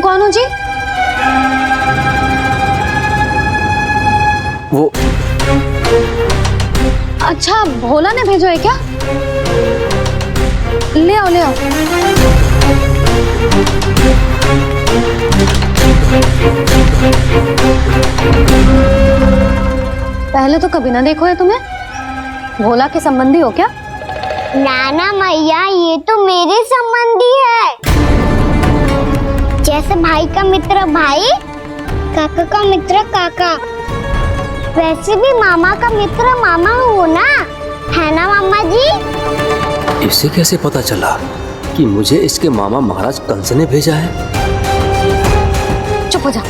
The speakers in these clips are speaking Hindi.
तुम कौन हो जी? वो अच्छा, भोला ने भेजो है क्या? ले आओ ले आओ। पहले तो कभी ना देखो है तुम्हें। भोला के संबंधी हो क्या? नाना मैया, ये तो मेरे संबंधी है। जैसे भाई का मित्र भाई, काका का मित्र काका, वैसे भी मामा का मित्र मामा हो ना, है ना मामा जी? इसे कैसे पता चला कि मुझे इसके मामा महाराज कंस ने भेजा है? चुप हो जा,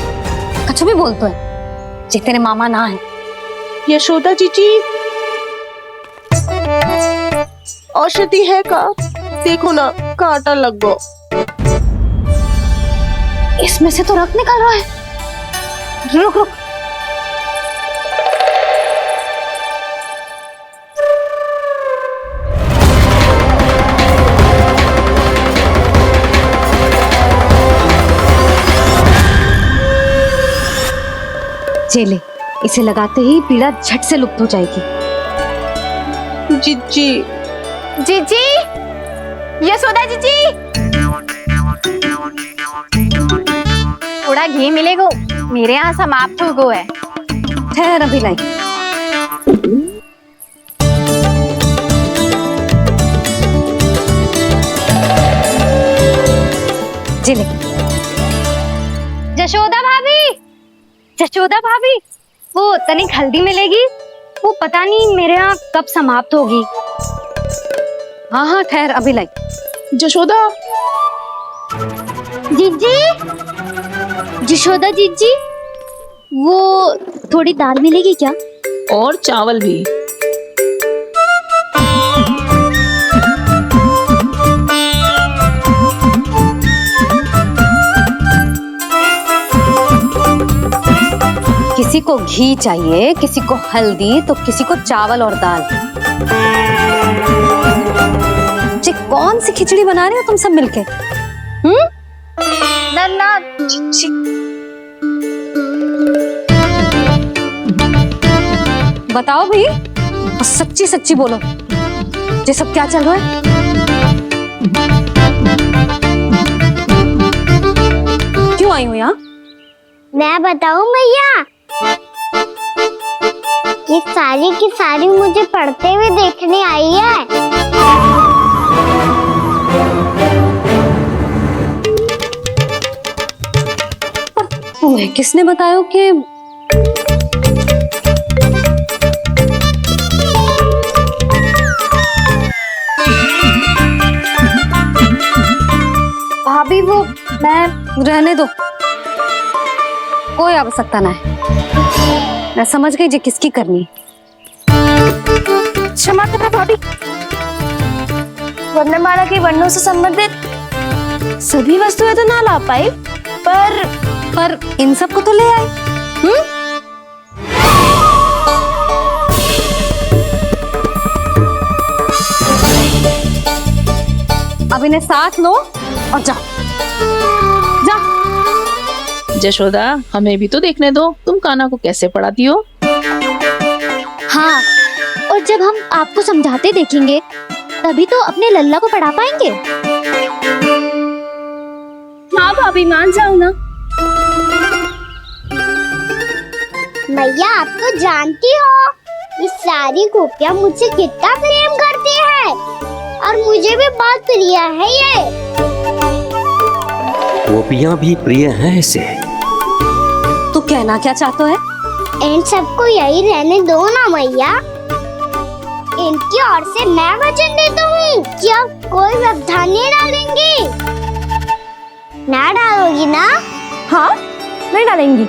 कछु भी बोलते है जे तेरे मामा ना है। यशोदा जीजी, औषधि है का? देखो ना, कांटा लग गो। इसमें से तो रक्त निकल रहा है। रुक रुक। चले, इसे लगाते ही पीड़ा झट से लुप्त हो जाएगी। जीजी, जीजी, यशोदा जीजी, थोड़ा घी मिलेगा? मेरे यहाँ समाप्त हो गया है। ठहर अभी लाई। जिले। जशोदा भाभी, जशोदा भाभी, वो तनिक हल्दी मिलेगी? वो पता नहीं मेरे यहाँ कब समाप्त होगी। हाँ हाँ ठहर अभी लाई। जशोदा, जीजी, यशोदा जीजी, वो थोड़ी दाल मिलेगी क्या? और चावल भी। किसी को घी चाहिए, किसी को हल्दी, तो किसी को चावल और दाल। जी कौन सी खिचड़ी बना रहे हो तुम सब मिलके? नन्ना, बताओ भाई, और सच्ची सच्ची बोलो, ये सब क्या चल रहा है? क्यों आई हो यहाँ? मैं बताऊं भैया, ये सारी की सारी मुझे पढ़ते हुए देखने आई है। तुम्हें किसने बताया कि भाभी? वो मैं रहने दो, कोई आवश्यकता ना है। मैं समझ गई जी किसकी करनी। क्षमा करना भाभी, वर्णमाला के वर्णों से संबंधित सभी वस्तुएं तो ना ला पाई, पर इन सब को तो ले आए। अब इन्हें साथ लो और जाओ। जा। जशोदा, हमें भी तो देखने दो, तुम कान्हा को कैसे पढ़ाती हो। हाँ, और जब हम आपको समझाते देखेंगे तभी तो अपने लल्ला को पढ़ा पाएंगे। हाँ भाभी, मान जाओ ना। मैया, आप तो जानती हो ये सारी गोपियां मुझसे कितना प्रेम करती है, और मुझे भी बहुत प्रिय है ये। गोपियां भी प्रिय हैं इसे। तू कहना क्या चाहता है? इन सबको यही रहने दो ना मैया। इनकी ओर से मैं वचन देता हूँ कि आप कोई व्यवधान नहीं डालेंगी। ना डालोगी ना? हाँ, नहीं डालेंगी।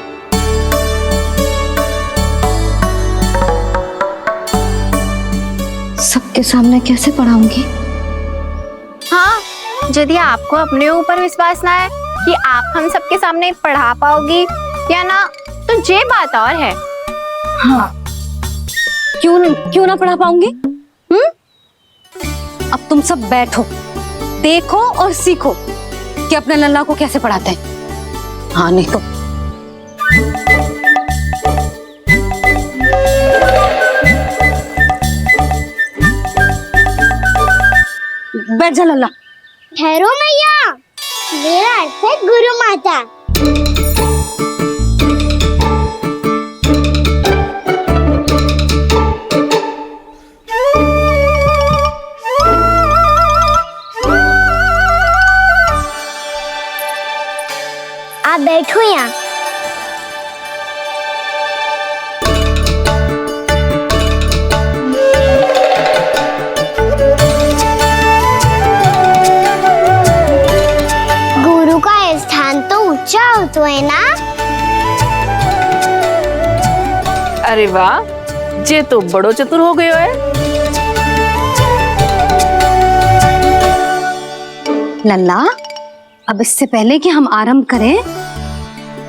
सबके सामने कैसे पढ़ाऊंगी? हाँ, यदि आपको अपने ऊपर विश्वास ना है कि आप हम सबके सामने पढ़ा पाओगी या ना, तो ये बात और है। हाँ, क्यों ना पढ़ा पाऊंगी? अब तुम सब बैठो, देखो और सीखो कि अपने लल्ला को कैसे पढ़ाते हैं। हाँ नहीं तो। बैठ जा लल्ला। ठहरो मैया, मेरा अर्थ है गुरु माता। आप बैठो यहाँ। गुरु का स्थान तो ऊंचा होता है ना। अरे वाह, जे तो बड़ो चतुर हो गयो है। लल्ला, अब इससे पहले कि हम आरंभ करें,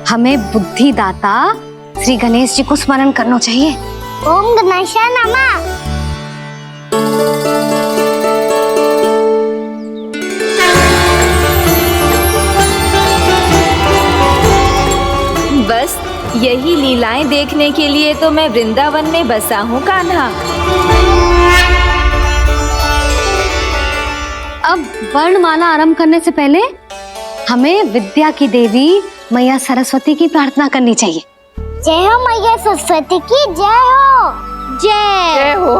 हमें बुद्धिदाता श्री गणेश जी को स्मरण करना चाहिए। ओम गणेशाय नमः। बस यही लीलाएं देखने के लिए तो मैं वृंदावन में बसा हूँ कान्हा। अब वर्णमाला आरंभ करने से पहले हमें विद्या की देवी मैया सरस्वती की प्रार्थना करनी चाहिए। जय हो मैया सरस्वती की जय हो। जय जय हो।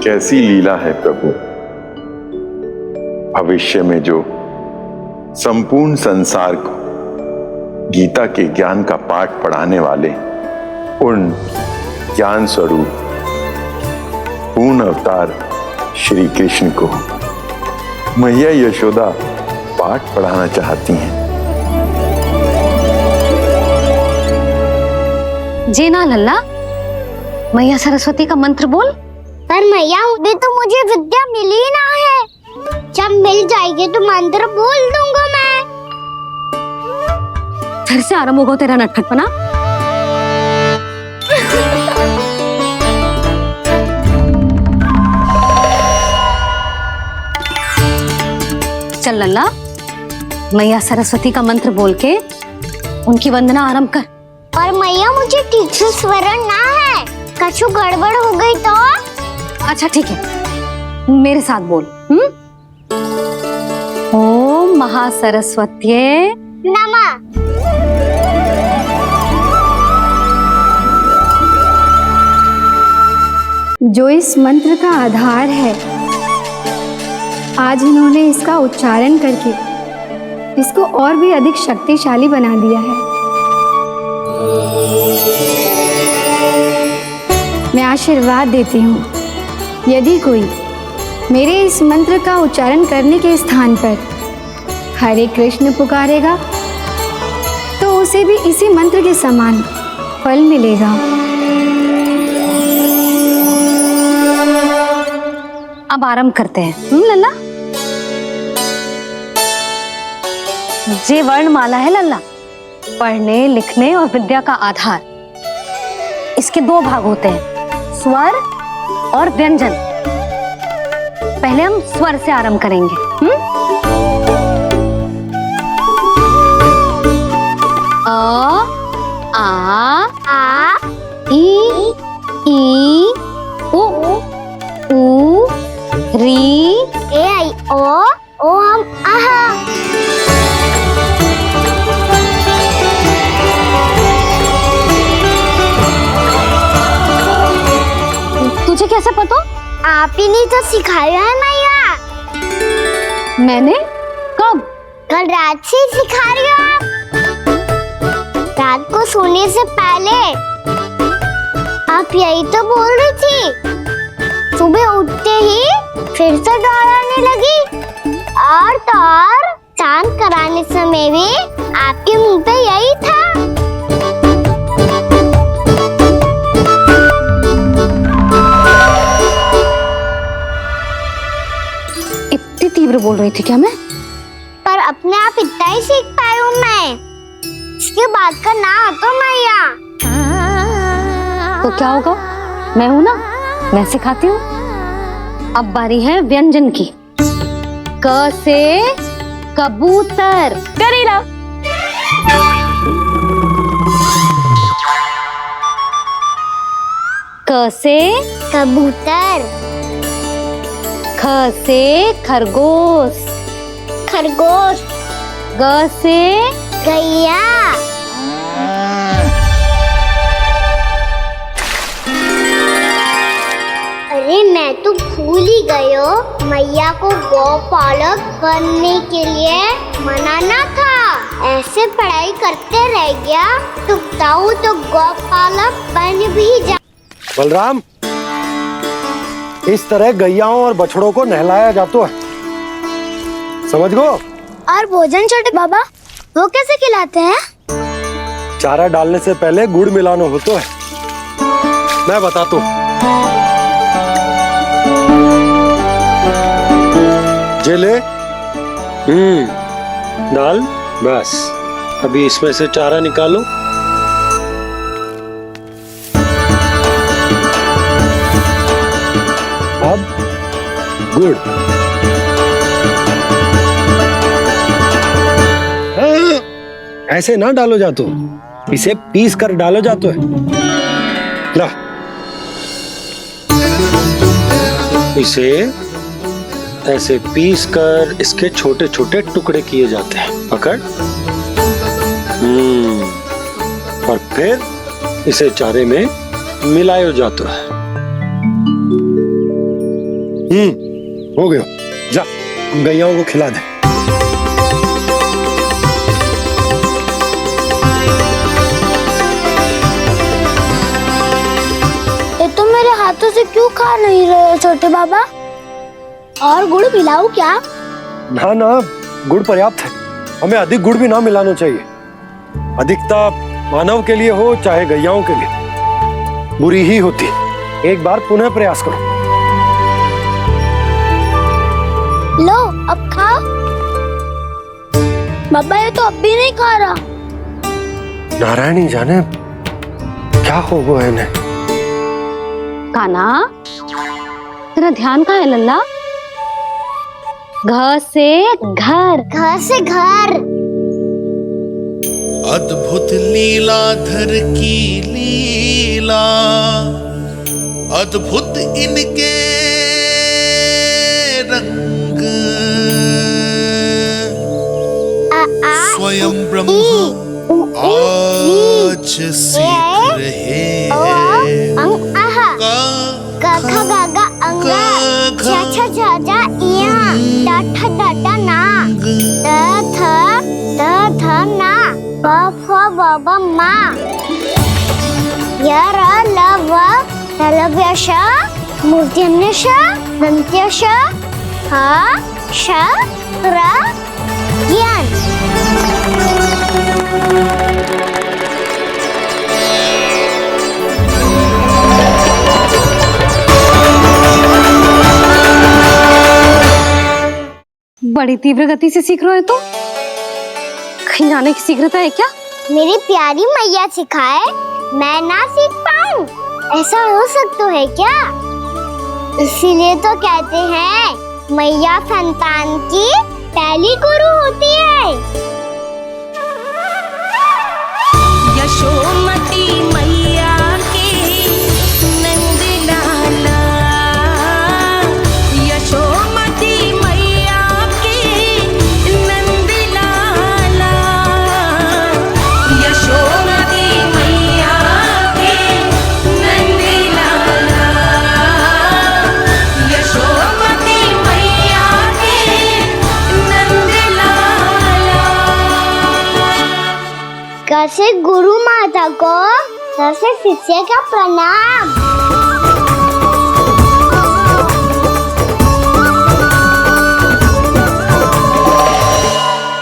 कैसी लीला है प्रभु। भविष्य में जो संपूर्ण संसार को गीता के ज्ञान का पाठ पढ़ाने वाले उन ज्ञान स्वरूप पूर्ण अवतार श्री कृष्ण को मैया यशोदा पाठ पढ़ाना चाहती हैं। जी ना लल्ला, मैया सरस्वती का मंत्र बोल। पर मैया अभी तो मुझे विद्या मिली ना है। जब मिल जाएगी तो मंत्र बोल दूंगा मैं। फिर से आरंभ होगा तेरा नटखटपना। चल लल्ला, मैया सरस्वती का मंत्र बोल के उनकी वंदना आरंभ कर। पर मैया मुझे ठीक से स्मरण ना है, कछु गड़बड़ हो गई तो? अच्छा ठीक है, मेरे साथ बोल। ओम महासरस्वत्ये नमः। जो इस मंत्र का आधार है, आज इन्होंने इसका उच्चारण करके इसको और भी अधिक शक्तिशाली बना दिया है। मैं आशीर्वाद देती हूँ, यदि कोई मेरे इस मंत्र का उच्चारण करने के स्थान पर हरे कृष्ण पुकारेगा तो उसे भी इसी मंत्र के समान फल मिलेगा। अब आरंभ करते हैं। लल्ला, जे वर्णमाला है लल्ला, पढ़ने लिखने और विद्या का आधार। इसके दो भाग होते हैं, स्वर और व्यंजन। पहले हम स्वर से आरंभ करेंगे। अ, आ, ई, उ, री, ए आई ओ हम आहा। तुझे कैसे पता? आप ही ने तो सिखाया है मैया। मैंने? कब? कल रात से सिखा रही हो आप। रात को सोने से पहले आप यही तो बोल रही थी। सुबह उठते ही फिर से डराने लगी, और तो और चांद कराने समय भी आपके मुंह पे यही था। इतनी तीव्र बोल रही थी क्या मैं? पर अपने आप इतना ही सीख पाई हूँ मैं। इसके बाद का ना तो मैया। तो क्या होगा? मैं हूं ना, मैं सिखाती हूँ। अब बारी है व्यंजन की। क से कबूतर। करेला। क से कबूतर। ख से खरगोश। खरगोश। ग से गैया। अरे मैं तो भूल ही गयो, मैया को गौपालक बनने के लिए मनाना था। ऐसे पढ़ाई करते रह गया तो बताऊं तो गौपालक बन भी जा। बलराम, इस तरह गैयाओं और बछड़ों को नहलाया जाता है, समझ गो। और भोजन छोटे बाबा, वो कैसे खिलाते हैं? चारा डालने से पहले गुड़ मिलाना होता है, मैं बताता हूँ। जे ले, डाल, बस। अभी इसमें से चारा निकालो। अब गुड़। ऐसे ना डालो जातो, इसे पीस कर डालो जातो है। ला, इसे ऐसे पीस कर इसके छोटे छोटे टुकड़े किए जाते हैं। पकड़। और फिर इसे चारे में मिलाया जाता है। हो गया, जा गैयाओं को खिला दे। ये तुम मेरे हाथों से क्यों खा नहीं रहे हो छोटे बाबा? और गुड़ मिलाऊं क्या? ना ना, गुड़ पर्याप्त है, हमें अधिक गुड़ भी ना मिलाना चाहिए। अधिकता मानव के लिए हो चाहे गैयाओं के लिए बुरी ही होती। एक बार पुनः प्रयास करो। लो, अब खाओ। बाबा ये तो अब भी नहीं खा रहा। नारायणी जाने क्या हो गया है इन्हें। कान्हा, तेरा ध्यान कहाँ है लल्ला? घ से घर। घर से घर। अद्भुत लीलाधर की लीला, अद्भुत इनके रंग, स्वयं ब्रह्म आज सीख रहे हैं। गा गा गा गा अंगा, छा छा छा जा इया, डा ठा डा डा ना, दा धा ना, बा फा बा बा मा, या रा ला वा, तलव्यशा, मूर्त्यन्यशा, दन्त्यशा, हा शा रा ज्ञान। बड़ी तीव्र गति से सीख रहे हो तो कहीं जाने की शीघ्रता है क्या? मेरी प्यारी मैया सिखाए, मैं ना सीख पाऊं, ऐसा हो सकता है क्या? इसीलिए तो कहते हैं मैया संतान की पहली गुरु होती है। यशोमती मैया के नंद लाला, यशोमती मैया के नंद लाला, यशोमती मैया के नंद लाला, यशोमती मैया के नंद लाला। कैसे गुरु माता को, कैसे शिष्य का प्रणाम।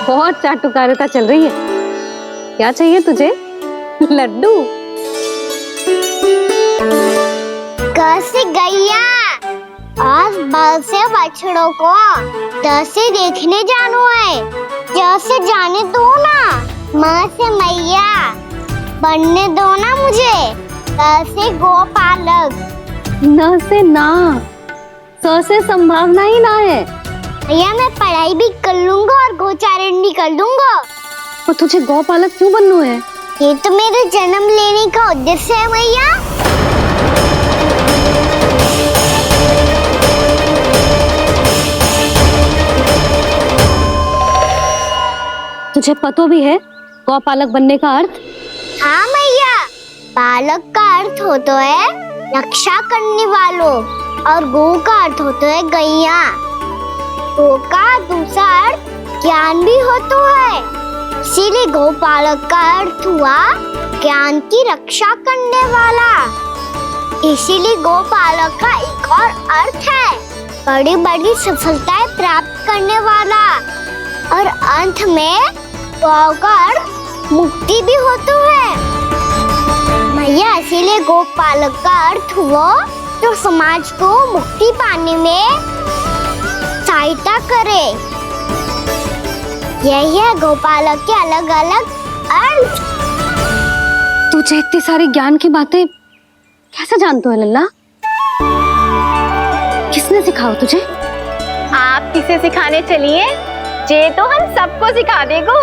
बहुत चाटुकारिता चल रही है। क्या चाहिए तुझे? लड्डू? कैसे गैया आज बल से बछड़ों को कैसे देखने जानो है, कैसे जाने दो ना, माँ से मैया बनने दो ना मुझे, कैसे गोपालक। न से ना, स से संभावना ही ना है, भैया मैं पढ़ाई भी कर लूंगा और गोचारण भी कर दूंगा। तो तुझे गौपालक क्यों बनना है? ये तो मेरे जन्म लेने का उद्देश्य है भैया। तुझे पता भी है गौपालक बनने का अर्थ? हाँ भैया, पालक का अर्थ होता है रक्षा करने वालों और गौ का अर्थ होता है गैया। गौ का दूसरा अर्थ ज्ञान भी होता है, इसीलिए गौपालक का अर्थ हुआ ज्ञान की रक्षा करने वाला। इसीलिए गौपालक का एक और अर्थ है बड़ी बड़ी सफलताएं प्राप्त करने वाला, और अंत में गौ का अर्थ मुक्ति भी होता है भैया। इसीलिए गोपालक का अर्थ हुआ जो समाज को मुक्ति पाने में सहायता करे। यही है गोपालक के अलग अलग अर्थ। तुझे इतनी सारी ज्ञान की बातें कैसे जानते हो लल्ला? किसने सिखाओ तुझे? आप किसे सिखाने चलिए, जे तो हम सबको सिखा देगो।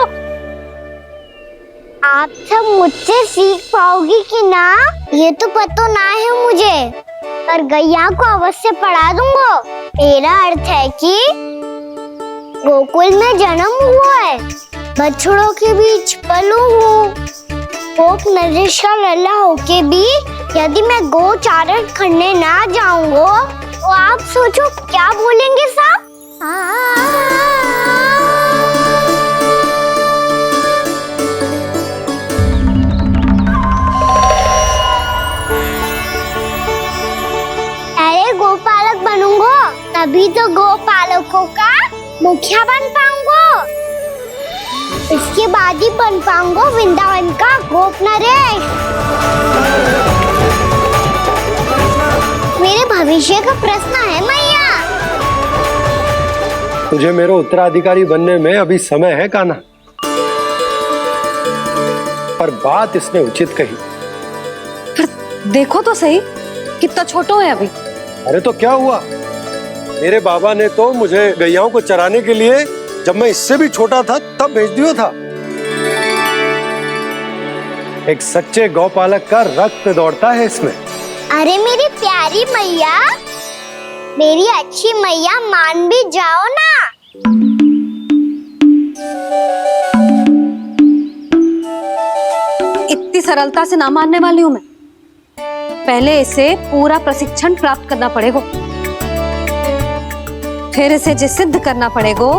आप सब मुझसे सीख पाओगी कि ना ये तो पता ना है मुझे, पर गैया को अवश्य पढ़ा दूंगा। मेरा अर्थ है कि गोकुल में जन्म हुआ है, बछड़ों के बीच पलू हूँ, गोप नरेश का लल्ला होके भी यदि मैं गोचारण करने ना जाऊंगा तो आप सोचो क्या बोलेंगे साहब? अरे गोपालक बनूंगा तभी तो गोपालकों का मुखिया बन पाऊंगा, इसके बाद ही बन पाऊंगा वृंदावन का गोप नरेश। मेरे भविष्य का प्रश्न है मैया। तुझे मेरे उत्तराधिकारी बनने में अभी समय है कान्हा, पर बात इसने उचित कही। फिर देखो तो सही कितना छोटा है अभी। अरे तो क्या हुआ, मेरे बाबा ने तो मुझे गैयाओं को चराने के लिए जब मैं इससे भी छोटा था तब भेज दिया था। एक सच्चे गौपालक का रक्त दौड़ता है इसमें। अरे मेरी प्यारी मैया, मेरी अच्छी मैया, मान भी जाओ ना। इतनी सरलता से ना मानने वाली हूं मैं। पहले इसे पूरा प्रशिक्षण प्राप्त करना पड़ेगा, फिर इसे ये सिद्ध करना पड़ेगा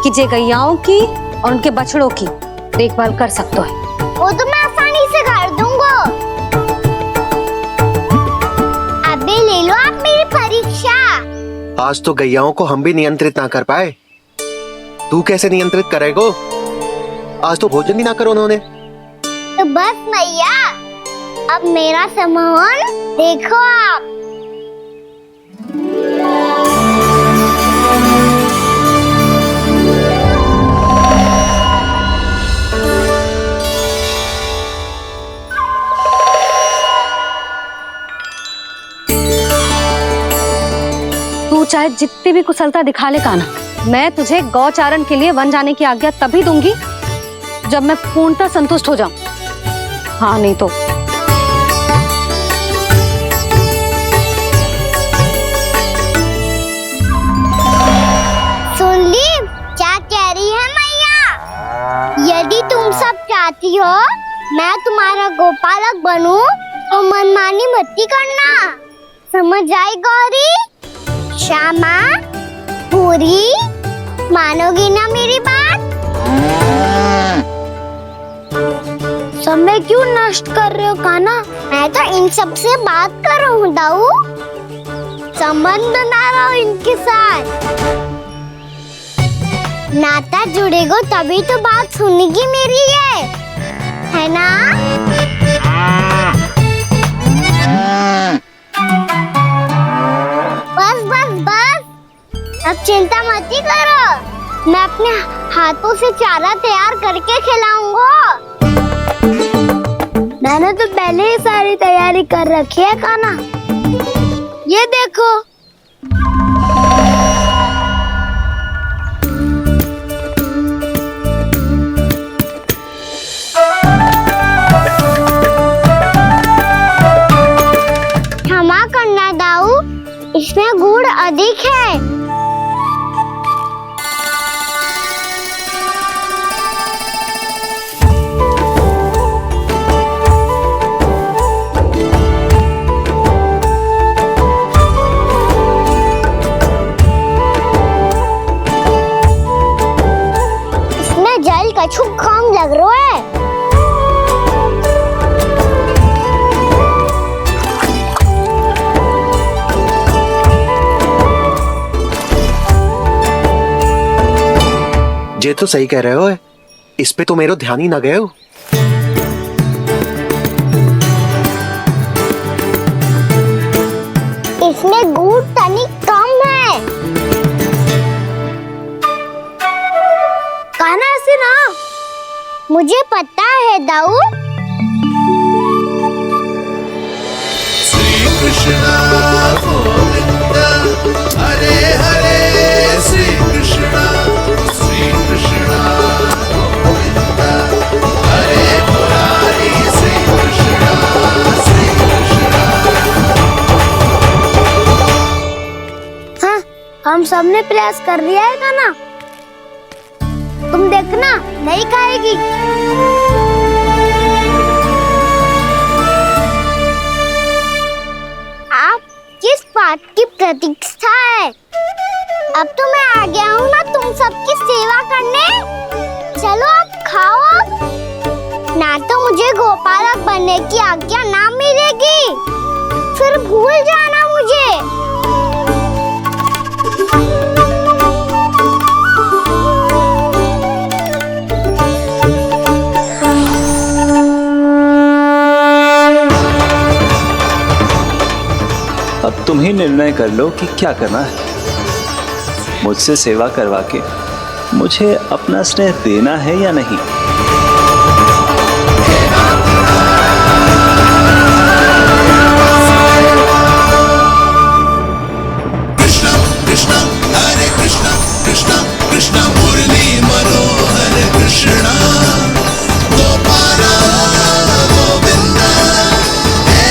कि जे गैयाओं की और उनके बछड़ों की देखभाल कर सकते है। वो तो मैं आसानी से कर दूंगा। अबे ले लो आप मेरी परीक्षा। आज तो गैयाओं को हम भी नियंत्रित ना कर पाए, तू कैसे नियंत्रित करेगो? आज तो भोजन ही ना करो उन्होंने। तो बस मैया, अब मेरा सम्मान देखो आप। तू चाहे जितनी भी कुशलता दिखा ले कान्हा, मैं तुझे गौचारण के लिए वन जाने की आज्ञा तभी दूंगी जब मैं पूर्णतः संतुष्ट हो जाऊं। हाँ नहीं तो सुन ली क्या कह रही है मैया? यदि तुम सब चाहती हो मैं तुम्हारा गोपालक बनूं तो मनमानी मत करना, समझ आई गौरी? श्यामा, पूरी, मानोगी ना मेरी बात? समय क्यों नष्ट कर रहे हो कान्हा? मैं तो इन सब से बात कर रहा हूँ दाऊ, संबंध बना रहा हूँ इनके साथ। नाता जुड़ेगा तभी तो बात सुनेगी मेरी है ना? बस बस बस, अब चिंता मत ही करो, मैं अपने हाथों से चारा तैयार करके खिलाऊंगा। मैंने तो पहले ही सारी तैयारी कर रखी है कान्हा, ये देखो। अधिक है। इसमें जल कछु कम लग रहा है। ये तो सही कह रहे हो, इस पे तो मेरो ध्यान ही ना गए हो। इसमें गुड़ तनिक कम है। कहना ऐसे ना, मुझे पता है दाऊ। श्री कृष्ण गोविंद हरे हरे, श्री कृष्ण गोविंद हरे मुरारी, श्री कृष्ण हाँ, हम सबने प्रयास कर दिया है गाना। तुम देखना नहीं खाएगी। आप किस बात की प्रतीक्षा है? अब तो मैं आ गया हूँ ना तुम सबकी सेवा करने। चलो अब खाओ अब। ना तो मुझे गोपालक बनने की आज्ञा ना मिलेगी, फिर भूल जाना मुझे। अब तुम ही निर्णय कर लो कि क्या करना है। मुझसे सेवा करवा के मुझे अपना स्नेह देना है या नहीं। कृष्ण कृष्ण हरे कृष्ण, कृष्ण कृष्ण मुरली मनोहर कृष्ण, गोपाल गोविंद हे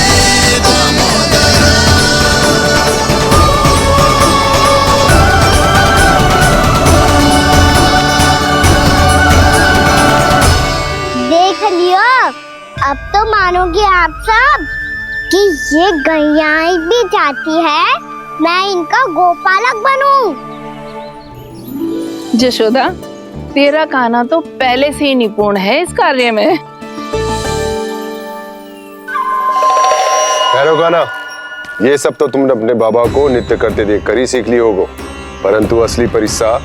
दामोदर। देख लियो, अब तो मानोगे आप सब कि ये गैयाएं भी चाहती है मैं इनका गोपालक बनूं। जशोदा, तेरा कान्हा तो पहले से ही निपुण है इस कार्य में। ठहरो कान्हा, ये सब तो तुमने अपने बाबा को नृत्य करते देख कर ही सीख ली होगो, परंतु असली परिस्सा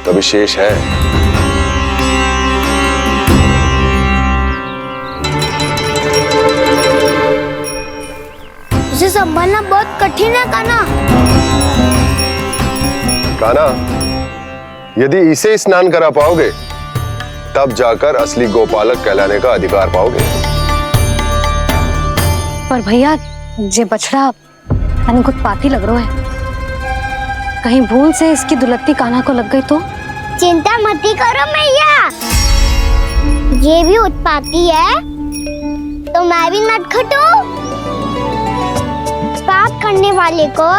तो विशेष है। उसे संभालना बहुत कठिन है कान्हा। कान्हा, यदि इसे स्नान करा पाओगे तब जाकर असली गोपालक कहलाने का अधिकार पाओगे। पर भैया, ये बछड़ा तनिक उत्पाती लग रहा है। कहीं भूल से इसकी दुलत्ती कान्हा को लग गई तो? चिंता मती करो मैया, ये भी उत्पाती है तो मैं भी नटखट हूँ। पाप करने वाले को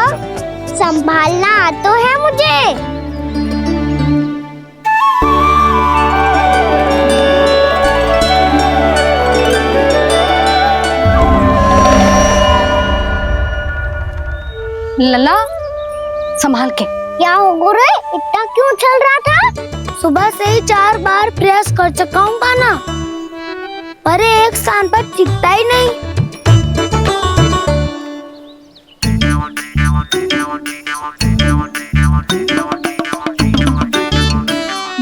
संभालना आता है मुझे। लला, संभाल के। क्या हो गुरु, इतना क्यों चल रहा था? सुबह से ही 4 बार प्रयास कर चुका हूँ कान्हा, पर एक स्थान पर टिकता ही नहीं।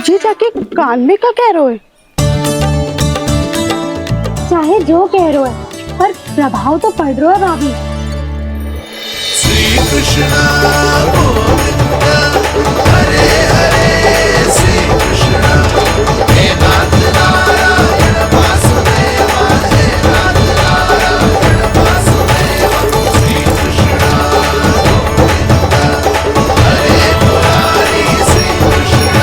जी जाके कान में क्या कह रहे हो? चाहे जो कह रहे हो, पर प्रभाव तो पड़ रहा है भाभी। श्री कृष्ण गोविंद हरे हरे, श्री कृष्ण हे नाथ नारायण वासुदेवा, हे नाथ नारायण वासुदेवा, श्री कृष्ण गोविंद हरे मुरारी, श्री कृष्ण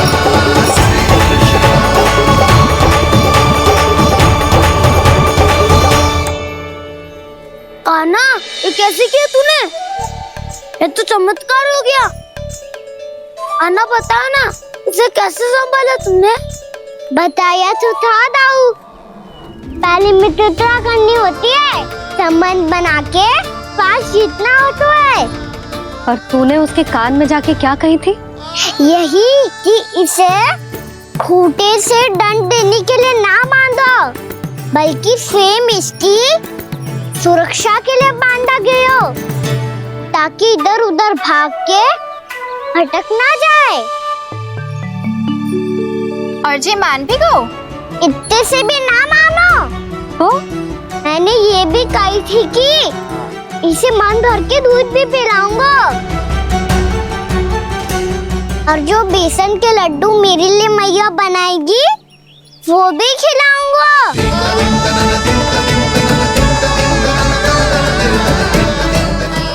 कान्हा, ये कैसे किया तूने? ये तो चमत्कार हो गया। आना बताओ ना, इसे कैसे संभाला तुमने? बताया तो था दाऊ, पहले मित्रता करनी होती है, संबंध बना के पास जीतना होता है। और तूने उसके कान में जाके क्या कही थी? यही कि इसे खूंटे से दंड देने के लिए ना बांधो, बल्कि फ्रेम इसकी सुरक्षा के लिए बांधा गया हो, ताकि इधर उधर भाग के भटक ना जाए। और जी मान भी गो? इतने से भी ना मानो। तो मैंने ये भी कही थी कि इसे मन भर के दूध भी पिलाऊंगा, और जो बेसन के लड्डू मेरे लिए मैया बनाएगी वो भी खिलाऊंगा।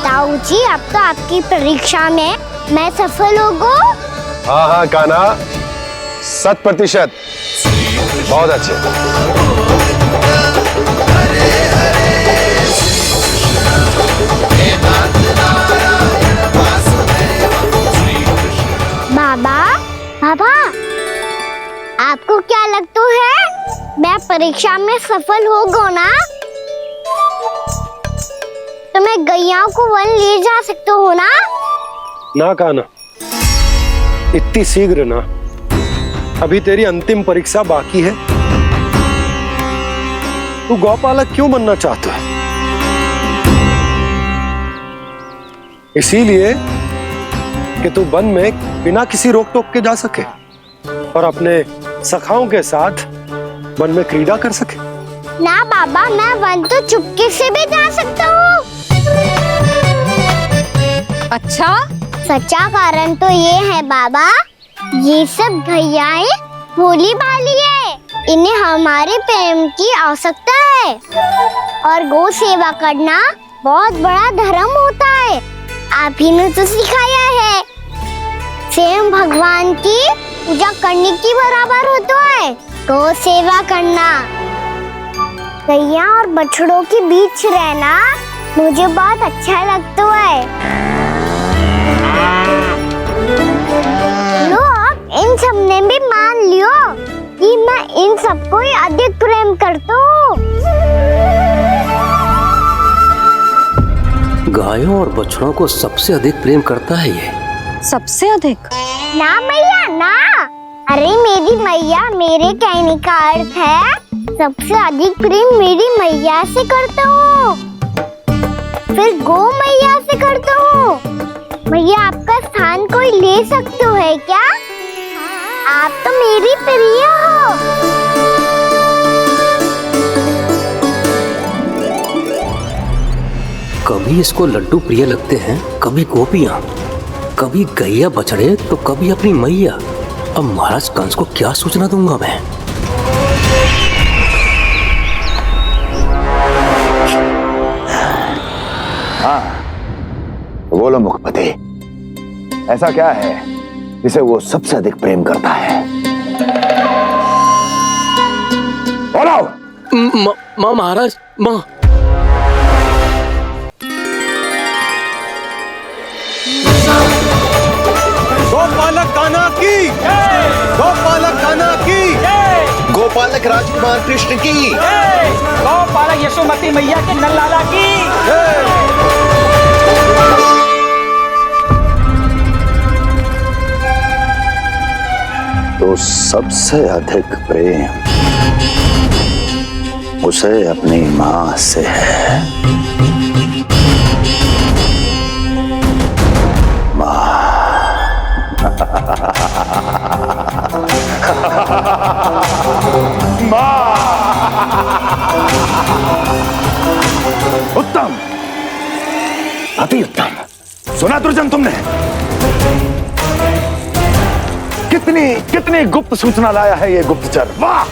ताऊ जी, अब तो आपकी परीक्षा में मैं सफल होगा। हाँ हाँ कान्हा, 100%। बहुत अच्छे। बाबा, बाबा, आपको क्या लगता है, मैं परीक्षा में सफल होगा ना? तो मैं गैया को वन ले जा सकता हूँ ना? ना कान्हा, इतनी शीघ्र ना, अभी तेरी अंतिम परीक्षा बाकी है। तू गौपालक क्यों बनना चाहता है? इसीलिए कि तू वन में बिना किसी रोक टोक के जा सके और अपने सखाओं के साथ वन में क्रीड़ा कर सके। ना बाबा, मैं वन तो चुपके से भी जा सकता हूँ। अच्छा? सच्चा कारण तो ये है बाबा, ये सब भैयाएं भोली भाली है, इन्हें हमारे प्रेम की आवश्यकता है, और गौ सेवा करना बहुत बड़ा धर्म होता है। आप ही ने तो सिखाया है, स्वयं भगवान की पूजा करने की बराबर होता है गौ सेवा करना। गैया और बछड़ों के बीच रहना मुझे बहुत अच्छा लगता है। लो, अब इन सब ने भी मान लियो कि मैं इन सबको ही अधिक प्रेम करता हूँ। गायों और बछड़ों को सबसे अधिक प्रेम करता है ये। सबसे अधिक? ना मैया ना, अरे मेरी मैया, मेरे कहने का अर्थ है सबसे अधिक प्रेम मेरी मैया से करता हूँ, फिर गौ मैया से करता हूँ। मैया, आपका स्थान कोई ले सकते है क्या? आप तो मेरी प्रिय हो। कभी इसको लड्डू प्रिय लगते हैं, कभी गोपियां, कभी गैया बछड़े, तो कभी अपनी मैया। अब महाराज कंस को क्या सूचना दूंगा मैं? हाँ, बोलो मुखपति, ऐसा क्या है जिसे वो सबसे अधिक प्रेम करता है? बोलो। माँ महाराज, माँ। गोपालक कान्हा की, गोपालक कान्हा की, गोपालक राजकुमार कृष्ण की, गोपालक यशोमती मैया के नल लाला की। तो सबसे अधिक प्रेम उसे अपनी मां से है। उत्तम, अति उत्तम। सुना दुर्जन तुमने? कितनी कितनी गुप्त सूचना लाया है ये गुप्तचर। वाह!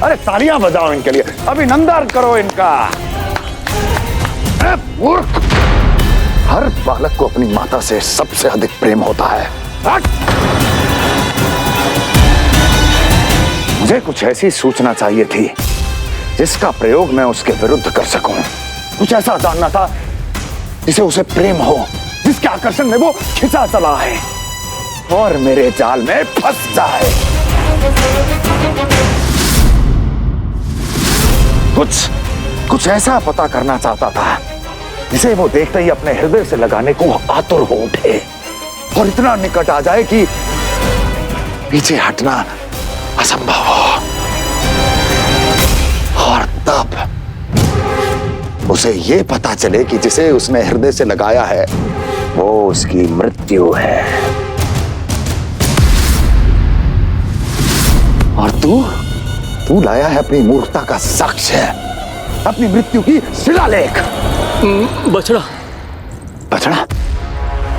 अरे तालियां बजाओ इनके लिए, अभिनंदन करो इनका। अरे मूर्ख! हर बालक को अपनी माता से सबसे अधिक प्रेम होता है। मुझे कुछ ऐसी सूचना चाहिए थी जिसका प्रयोग मैं उसके विरुद्ध कर सकूं। कुछ ऐसा जानना था जिसे उसे प्रेम हो, जिसके आकर्षण में वो खिंचा चला है और मेरे जाल में फंस जाए। कुछ ऐसा पता करना चाहता था जिसे वो देखते ही अपने हृदय से लगाने को आतुर हो उठे और इतना निकट आ जाए कि पीछे हटना असंभव हो। और तब उसे ये पता चले कि जिसे उसने हृदय से लगाया है वो उसकी मृत्यु है। और तू लाया है अपनी मूर्खता का साक्ष्य, अपनी मृत्यु की शिलालेख। बछड़ा। बछड़ा?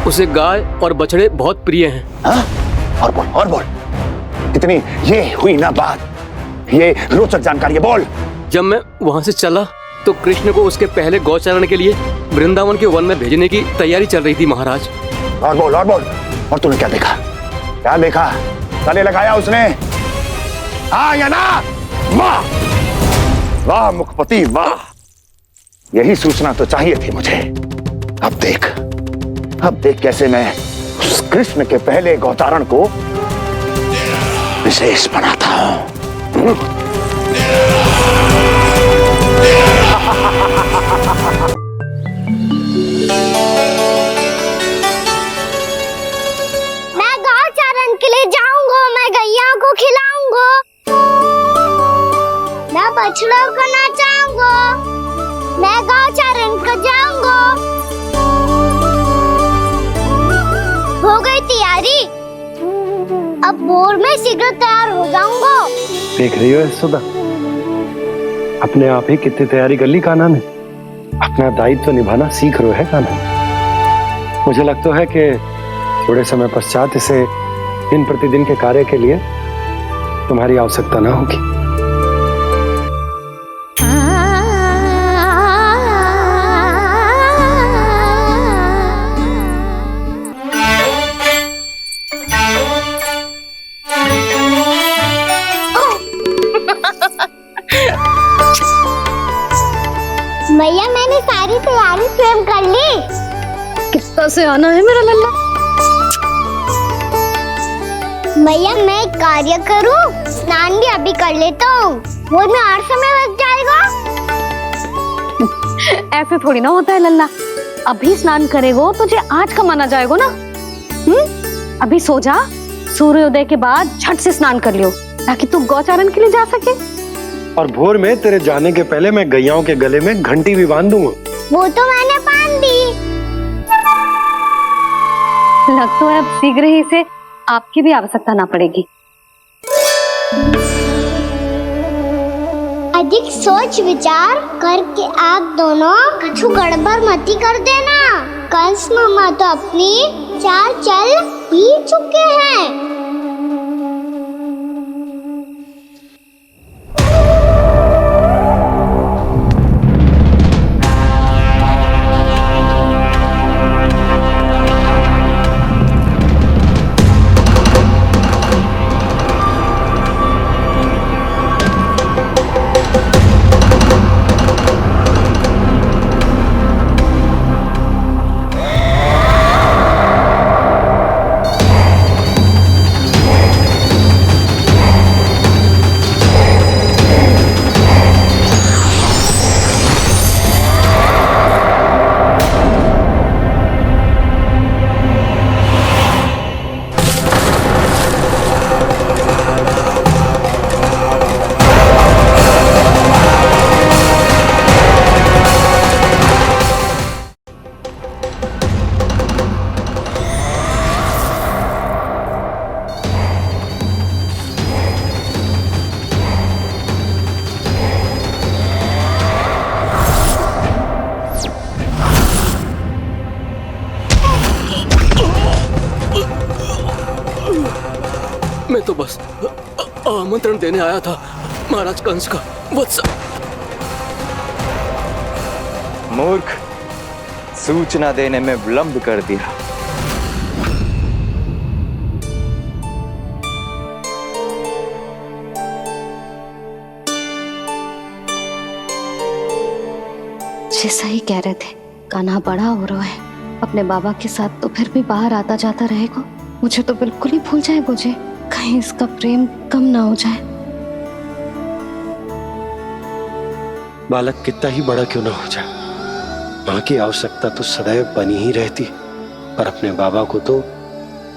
उसे गाय और बछड़े बहुत प्रिय हैं। हाँ? और बोल कितनी ये हुई ना बात, ये रोचक जानकारी बोल। जब मैं वहां से चला तो कृष्ण को उसके पहले गौचारण के लिए वृंदावन के वन में भेजने की तैयारी चल रही थी महाराज। और बोल और तूने क्या देखा? गले लगाया उसने? हाँ या ना? वाह मुखपति वाह, यही सूचना तो चाहिए थी मुझे। अब देख कैसे मैं उस कृष्ण के पहले गौचारण को विशेष बनाता हूं। मैं गौचारण के लिए जाऊंगा, मैं गैया को खिलाऊंगा, मैं बछड़ों को नचाऊंगा, मैं गौचारण को जाऊंगा। हो गई तैयारी, अब भोर में शीघ्र तैयार हो जाऊंगा। देख रही हो सुधा, अपने आप ही कितनी तैयारी कर ली कान्हा ने। अपना दायित्व निभाना सीख रहे है कान्हा। मुझे लगता है कि थोड़े समय पश्चात इसे दिन प्रतिदिन के कार्य के लिए तुम्हारी आवश्यकता ना होगी। भैया मैंने सारी तैयारी स्वयं कर ली। कितना से आना है मेरा लल्ला? भैया मैं एक कार्य करूं, स्नान भी अभी कर लेता हूँ, वो में और समय लग जाएगा। ऐसे थोड़ी ना होता है लल्ला, अभी स्नान करेगो तुझे आज कमाना जाएगा ना। अभी सो जा, सूर्योदय के बाद झट से स्नान कर लियो ताकि तू गौचारण के लिए जा सके। और भोर में तेरे जाने के पहले मैं गैयाओं के गले में घंटी भी बांध दूंगा। वो तो मैंने बांध दी। लग तो है अब शीघ्र ही से आपकी भी आवश्यकता ना पड़ेगी। अधिक सोच विचार करके आप दोनों कछु गड़बड़ मती कर देना। कंस मामा तो अपनी चाल चल ही चुके हैं। मैं तो बस आमंत्रण देने आया था महाराज कंस का। वत्स मूर्ख, सूचना देने में विलंब कर दिया। जैसा ही कह रहे थे, कान्हा बड़ा हो रहा है, अपने बाबा के साथ तो फिर भी बाहर आता जाता रहेगा। मुझे तो बिल्कुल ही भूल जाए मुझे, कहीं इसका प्रेम कम ना हो जाए। बालक कितना ही बड़ा क्यों ना हो जाए, माँ की आवश्यकता तो सदैव बनी ही रहती, पर अपने बाबा को तो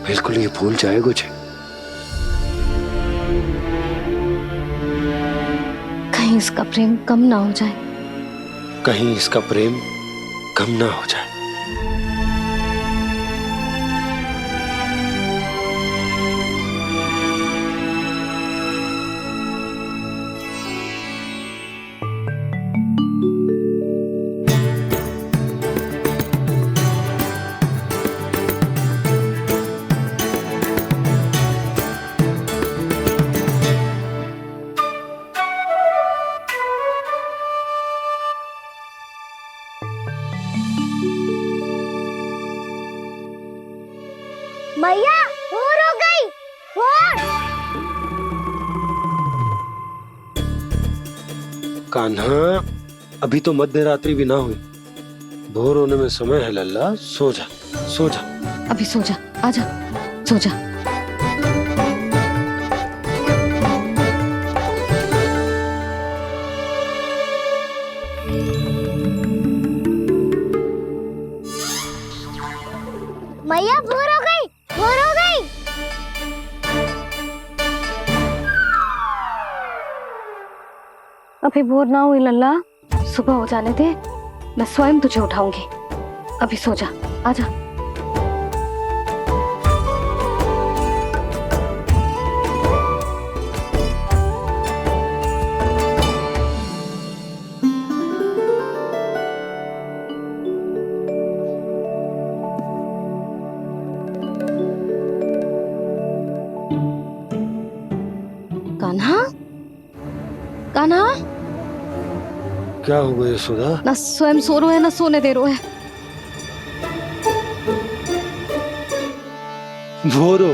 बिल्कुल ही भूल जाए मुझे। कहीं इसका प्रेम कम ना हो जाए, कहीं इसका प्रेम कम ना हो जाए। मैया भोर हो गई, भोर। कान्हा, अभी तो मध्य रात्रि भी ना हुई, भोर होने में समय है लल्ला, सो जा सो जा। अभी सो जा, आजा सो जा। मैया भोर हो गई, भोर हो गई। अभी भोर ना हुई लल्ला, सुबह हो जाने दे, मैं स्वयं तुझे उठाऊंगी। अभी सो जा, आजा। कान्हा, कान्हा, क्या हो गया यशोदा? ना स्वयं सो रो है ना सोने दे रो है। भोर हो।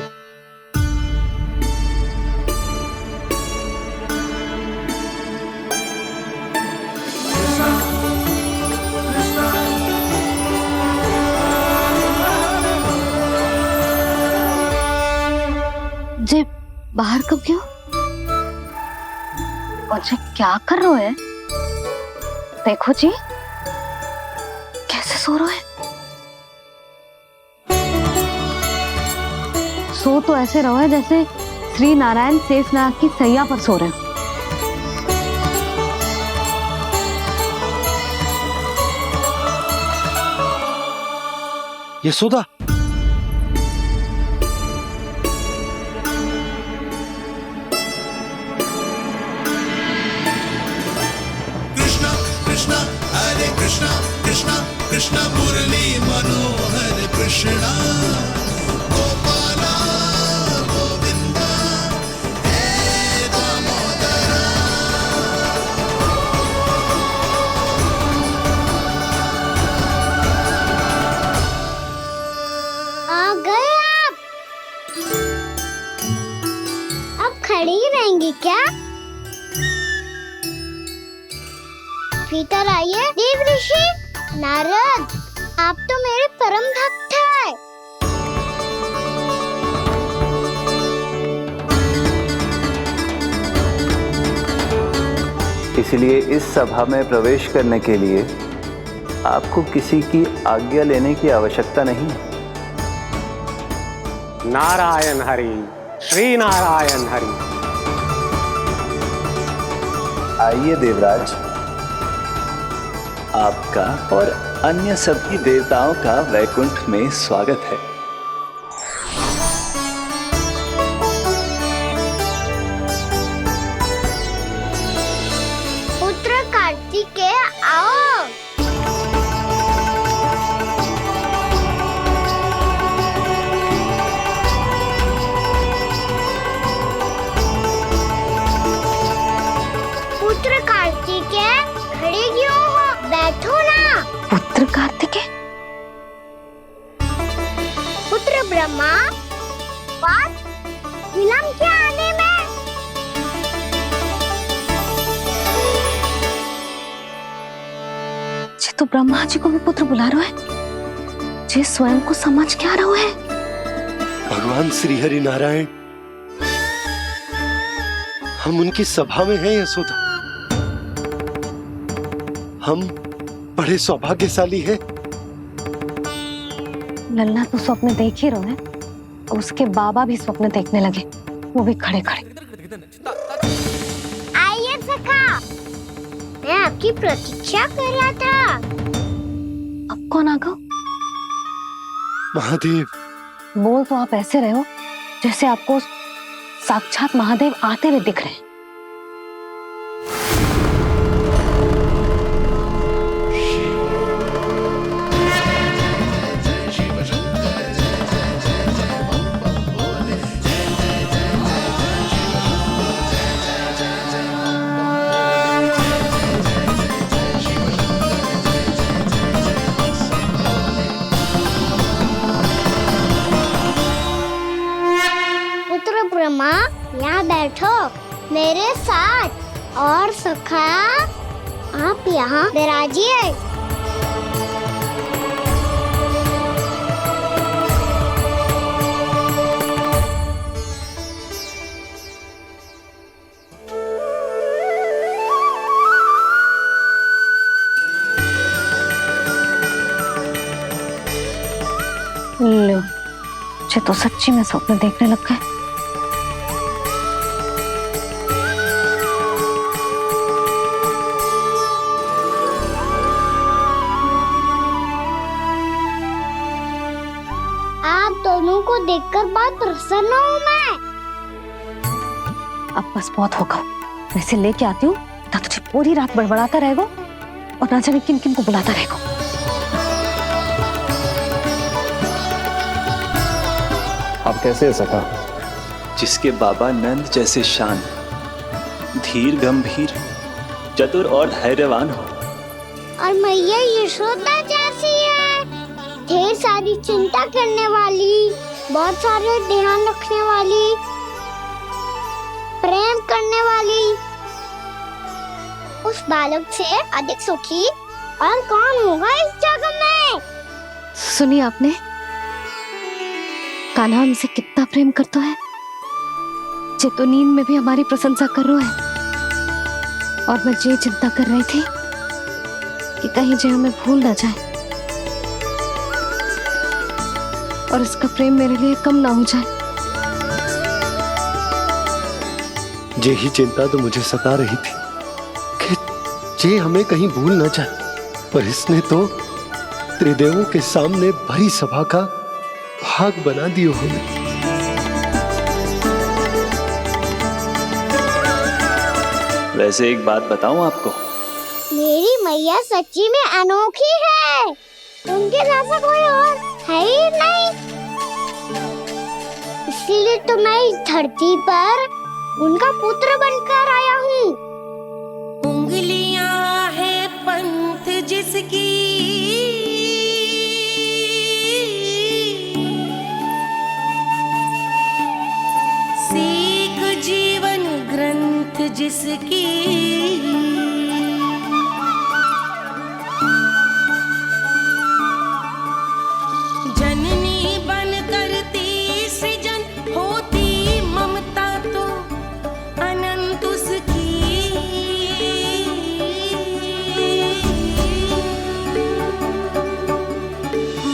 जे बाहर कब क्यों? मुझे क्या कर रहे है? देखो जी, कैसे सो रहे हैं। सो तो ऐसे रहो है जैसे श्री नारायण शेषनाग की सैया पर सो रहे हैं। यशोदा, कृष्णा हरे कृष्णा कृष्णा कृष्णा मुरली मनोहर कृष्णा गोपाला गोविंदा हे दामोदरा। आ गए आप। अब खड़ी ही रहेंगी क्या? भीतर आइए। देव ऋषि नारद, आप तो मेरे परम भक्त हैं। इसलिए इस सभा में प्रवेश करने के लिए आपको किसी की आज्ञा लेने की आवश्यकता नहीं है। नारायण हरि, श्री नारायण हरि। आइए देवराज, आपका और अन्य सभी देवताओं का वैकुंठ में स्वागत है। पुत्र कार्तिकेय आओ। पुत्र कार्तिकेय खड़े क्यों हो? बैठो ना। पुत्र कार्तिकेय, पुत्र ब्रह्मा, बात विलंब क्या आने में? जी तो ब्रह्मा जी को भी पुत्र बुला रहे हैं। जे स्वयं को समझ क्या रहो है? भगवान श्री हरि नारायण, हम उनकी सभा में हैं यशोदा। हम बड़े सौभाग्यशाली हैं। लल्ला तो स्वप्न देख ही रहो है, उसके बाबा भी स्वप्न देखने लगे, वो भी खड़े खड़े। आइए सखा, मैं आपकी प्रतीक्षा कर रहा था। अब कौन आ गया? महादेव। बोल तो आप ऐसे रहे हो जैसे आपको साक्षात महादेव आते हुए दिख रहे हैं। पुत्र ब्रह्मा, यहाँ बैठो मेरे साथ। और सखा, आप यहाँ विराजिए। लो, मुझे तो सच्ची में स्वप्न देखने लग गए। आप दोनों को देखकर बहुत प्रसन्न हूँ मैं। अब बस बहुत होगा, मैं इसे लेके आती हूँ, ना तुझे पूरी रात बड़बड़ाता रहेगा और ना जाने किन किन को बुलाता रहेगा। आप कैसे है सखा? जिसके बाबा नंद जैसे शान, धीर गंभीर, चतुर और धैर्यवान हो, और मैया यशोदा जैसी है, ढेर सारी चिंता करने वाली, बहुत सारे ध्यान रखने वाली, प्रेम करने वाली। उस बालक से अधिक सुखी और कौन होगा इस जगत में? सुनिए आपने, कान्हा हमसे कितना प्रेम करता है, जे तो नींद में भी हमारी प्रशंसा कर रहा है। और मैं ये चिंता कर रही थी कि कहीं जे हमें भूल ना जाए और इसका प्रेम मेरे लिए कम ना हो जाए। यही चिंता तो मुझे सता रही थी कि जे हमें कहीं भूल ना जाए, पर इसने तो त्रिदेवों के सामने भरी सभा का भाग बना दियो हमें। वैसे एक बात बताऊं आपको, मेरी मैया सच्ची में अनोखी है, उनके जैसा कोई और है ही नहीं। इसीलिए तो मैं इस धरती पर उनका पुत्र बनकर आया हूँ। उंगलियां है पंथ जिसकी, सीख जीवन ग्रंथ जिसकी, जननी बन करती सृजन होती ममता तो अनंत उसकी।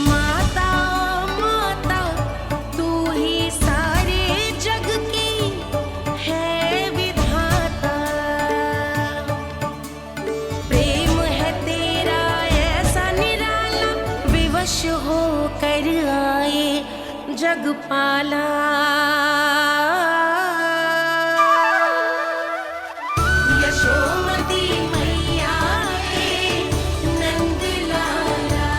माता माता तू ही सारे जग की है विधाता, प्रेम है तेरा ऐसा निराला, विवश हो कर आए जग पाला। यशोमती मैया के नंद लाला,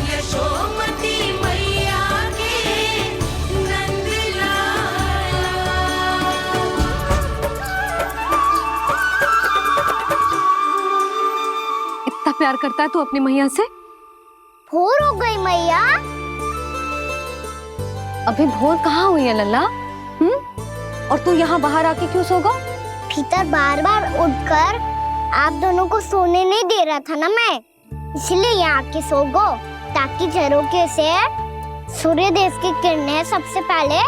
यशोमती मैया के नंद लाला। इतना प्यार करता है तू अपनी मैया से? भोर हो गई मैया। अभी भोर कहाँ हुई है लल्ला? और तू यहाँ बाहर आके क्यों सो गया? भीतर बार बार उठकर आप दोनों को सोने नहीं दे रहा था ना मैं, इसलिए यहाँ आके सो गो ताकि झरोके से सूर्य देव की किरणें सबसे पहले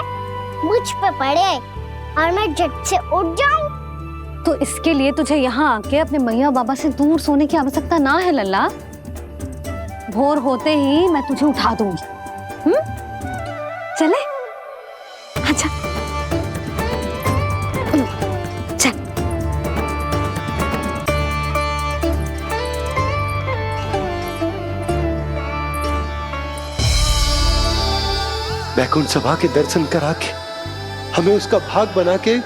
मुझ पे पड़े और मैं झट से उठ जाऊं। तो इसके लिए तुझे यहाँ आके अपने मैया बाबा से दूर सोने की आवश्यकता ना है लल्ला। भोर होते ही मैं तुझे उठा दूंगी। चले अच्छा चल। वैकुंठ सभा के दर्शन करा के हमें उसका भाग बना के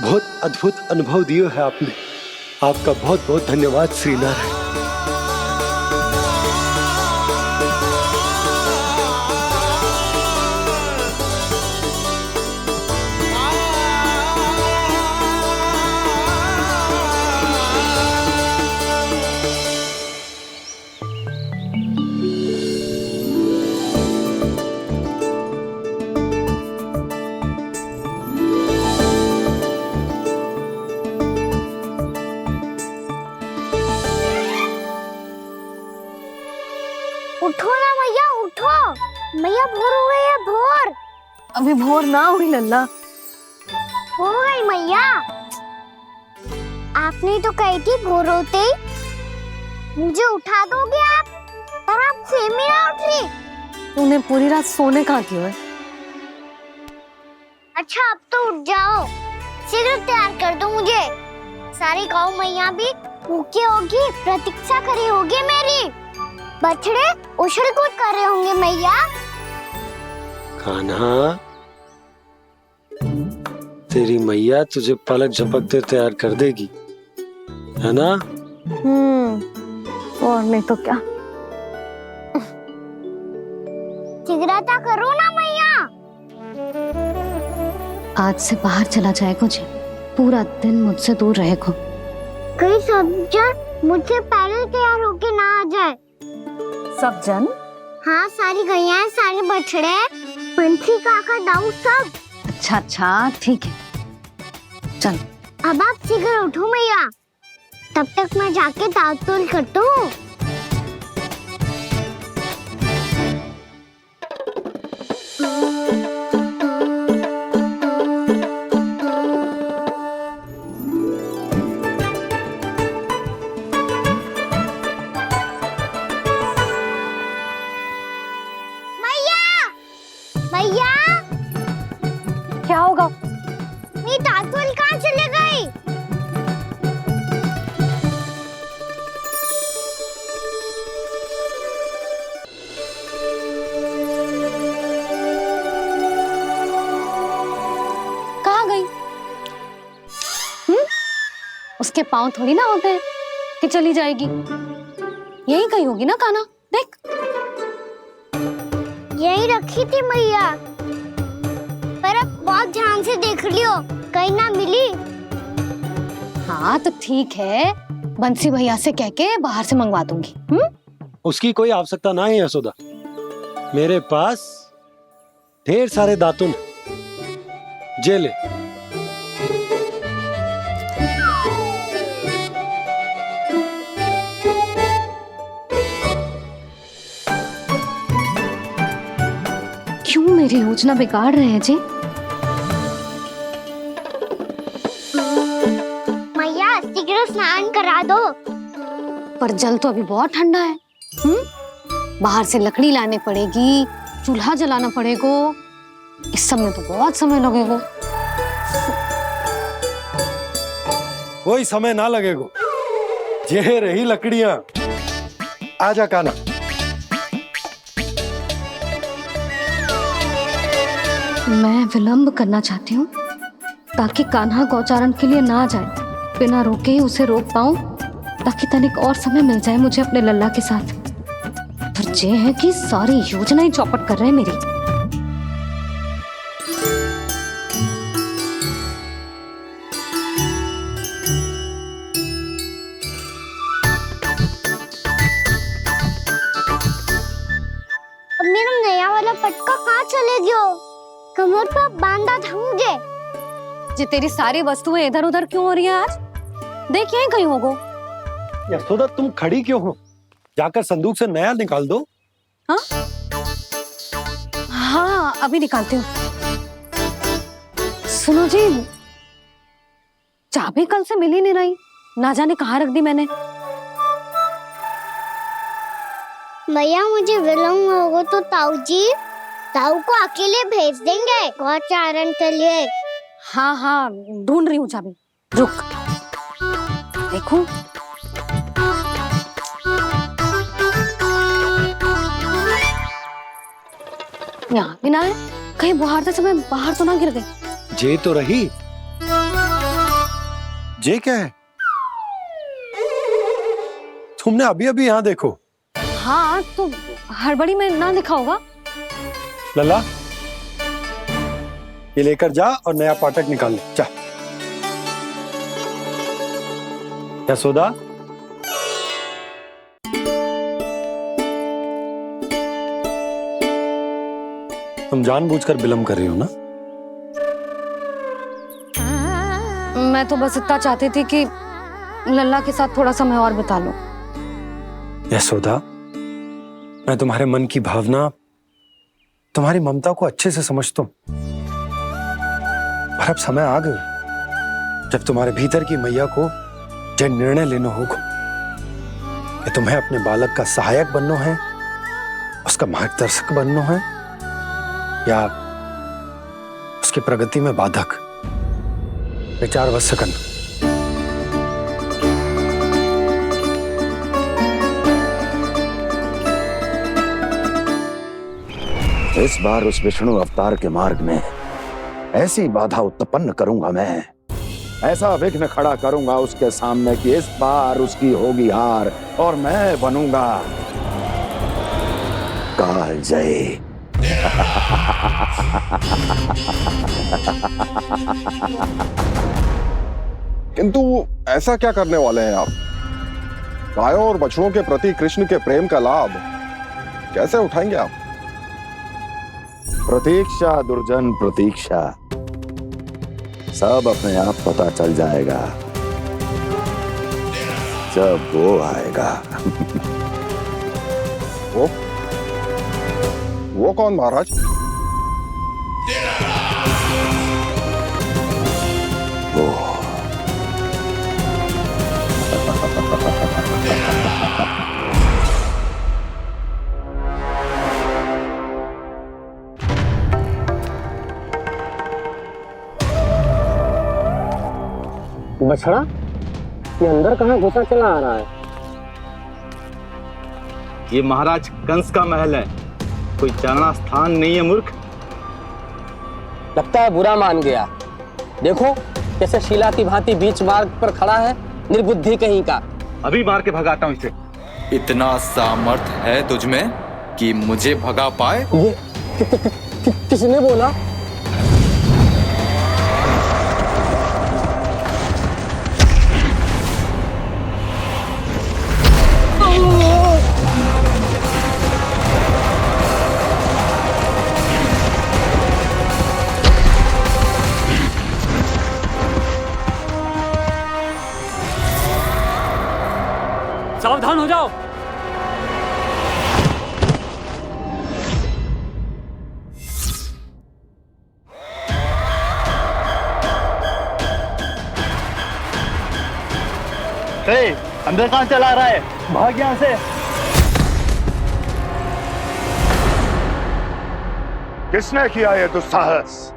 बहुत अद्भुत अनुभव दिए है आपने। आपका बहुत बहुत धन्यवाद श्री नारायण। उठो ना मैया, उठो। मैया भोर हो गई है, भोर। अभी भोर ना हुई लल्ला। हो गई मैया। आपने तो कही थी भोर होते ही मुझे उठा दोगे आप, और आप फिर भी ना उठी। तूने पूरी रात सोने कहाँ क्यों है? अच्छा अब तो उठ जाओ, शीघ्र तैयार कर दो मुझे। सारी गाँव मैया भी भूखी होगी, प्रतीक्षा करी होगी मेरी। बछड़े उछल कूद कर रहे होंगे मैया। कान्हा, तेरी मैया तुझे पलक झपकते तैयार कर देगी, है ना? और नहीं तो क्या। शीघ्रता करो ना मैया। आज से बाहर चला जाएगा जी, पूरा दिन मुझसे दूर रहेगा। कहीं सब जन मुझसे पहले तैयार होके ना आ जाए। सब जन? हाँ, सारी गैया, सारे बछड़े, पंछी, काका, दाऊ सब। अच्छा अच्छा ठीक है, चल। अब आप शीघ्र उठो मैया, तब तक मैं जाके ताल-तोल करता हूँ। मैया, क्या होगा? मेरी ताल-तोल कहाँ चले गई? कहाँ गई? उसके पाँव थोड़ी ना होते हैं कि चली जाएगी। यही कहीं होगी ना कान्हा, देख। यही रखी थी मैया, पर अब बहुत ध्यान से देख लियो, कहीं ना मिली। हाँ तो ठीक है, बंसी भैया से कह के बाहर से मंगवा दूंगी। उसकी कोई आवश्यकता ना है यशोदा, मेरे पास ढेर सारे दातुन जे ले। क्यों मेरी योजना बिगाड़ रहे हैं जी? मैया शीघ्र स्नान करा दो। पर जल तो अभी बहुत ठंडा है। बाहर से लकड़ी लाने पड़ेगी, चूल्हा जलाना पड़ेगा, इस सब में तो बहुत समय लगेगा। कोई समय ना लगेगा, ये रही लकड़ियां। आजा कान्हा। मैं विलंब करना चाहती हूँ ताकि कान्हा गौचारण के लिए ना जाए, बिना रोके ही उसे रोक पाऊं, ताकि तनिक और समय मिल जाए मुझे अपने लल्ला के साथ। पर ये है कि सारी योजना ही चौपट कर रहे हैं मेरी। अब मेरा नया वाला पटका कहाँ चले गयो? कमर पर बांधा था मुझे। ये तेरी सारी वस्तुएं इधर उधर क्यों हो रही हैं आज? देख यहीं कहीं होगो। यशोदा तुम खड़ी क्यों हो? जाकर संदूक से नया निकाल दो। हाँ हाँ, अभी निकालती हूँ। सुनो जी, चाबी कल से मिल ही नहीं रही, ना जाने कहाँ रख दी मैंने। मैया मुझे विलम्ब होगा तो ताऊ को अकेले भेज देंगे गौचारण के लिए। हाँ हाँ, ढूंढ रही हूँ चाबी, रुक। देखूं। यहाँ भी ना है, कहीं बाहरते समय बाहर तो ना गिर गई। जे तो रही। जे क्या है? तुमने अभी अभी यहाँ देखो। हाँ तो हड़बड़ी में ना लिखा होगा। लल्ला, ये लेकर जा और नया पाठक निकाल ले, जा। यशोदा, तुम जानबूझकर विलम्ब कर रही हो ना? मैं तो बस इतना चाहती थी कि लल्ला के साथ थोड़ा समय और बिता लूं। यशोदा, मैं तुम्हारे मन की भावना, तुम्हारी ममता को अच्छे से समझता हूं। पर अब समय आ गया जब तुम्हारे भीतर की मैया को यह निर्णय लेना होगा कि तुम्हें अपने बालक का सहायक बनना है, उसका मार्गदर्शक बनना है, या उसकी प्रगति में बाधक। विचार अवश्य करना। इस बार उस विष्णु अवतार के मार्ग में ऐसी बाधा उत्पन्न करूंगा मैं, ऐसा विघ्न खड़ा करूंगा उसके सामने कि इस बार उसकी होगी हार और मैं बनूंगा कालजयी। किंतु ऐसा क्या करने वाले हैं आप? गायों और बछड़ों के प्रति कृष्ण के प्रेम का लाभ कैसे उठाएंगे आप? प्रतीक्षा दुर्जन प्रतीक्षा, सब अपने आप पता चल जाएगा जब वो आएगा। वो कौन महाराज? वो बछड़ा, ये अंदर कहाँ घुसा चला आ रहा है? ये महाराज कंस का महल है, कोई चलना स्थान नहीं है मूर्ख। लगता है बुरा मान गया। देखो कैसे शीला की भांति बीच मार्ग पर खड़ा है, निर्बुद्धि कहीं का। अभी मार के भगाता हूँ इसे। इतना सामर्थ है तुझमें कि मुझे भगा पाए? ये किसने बोला? सावधान हो जाओ। अंदर कहाँ चला रहा है? भाग यहाँ से। किसने किया ये दुस्साहस?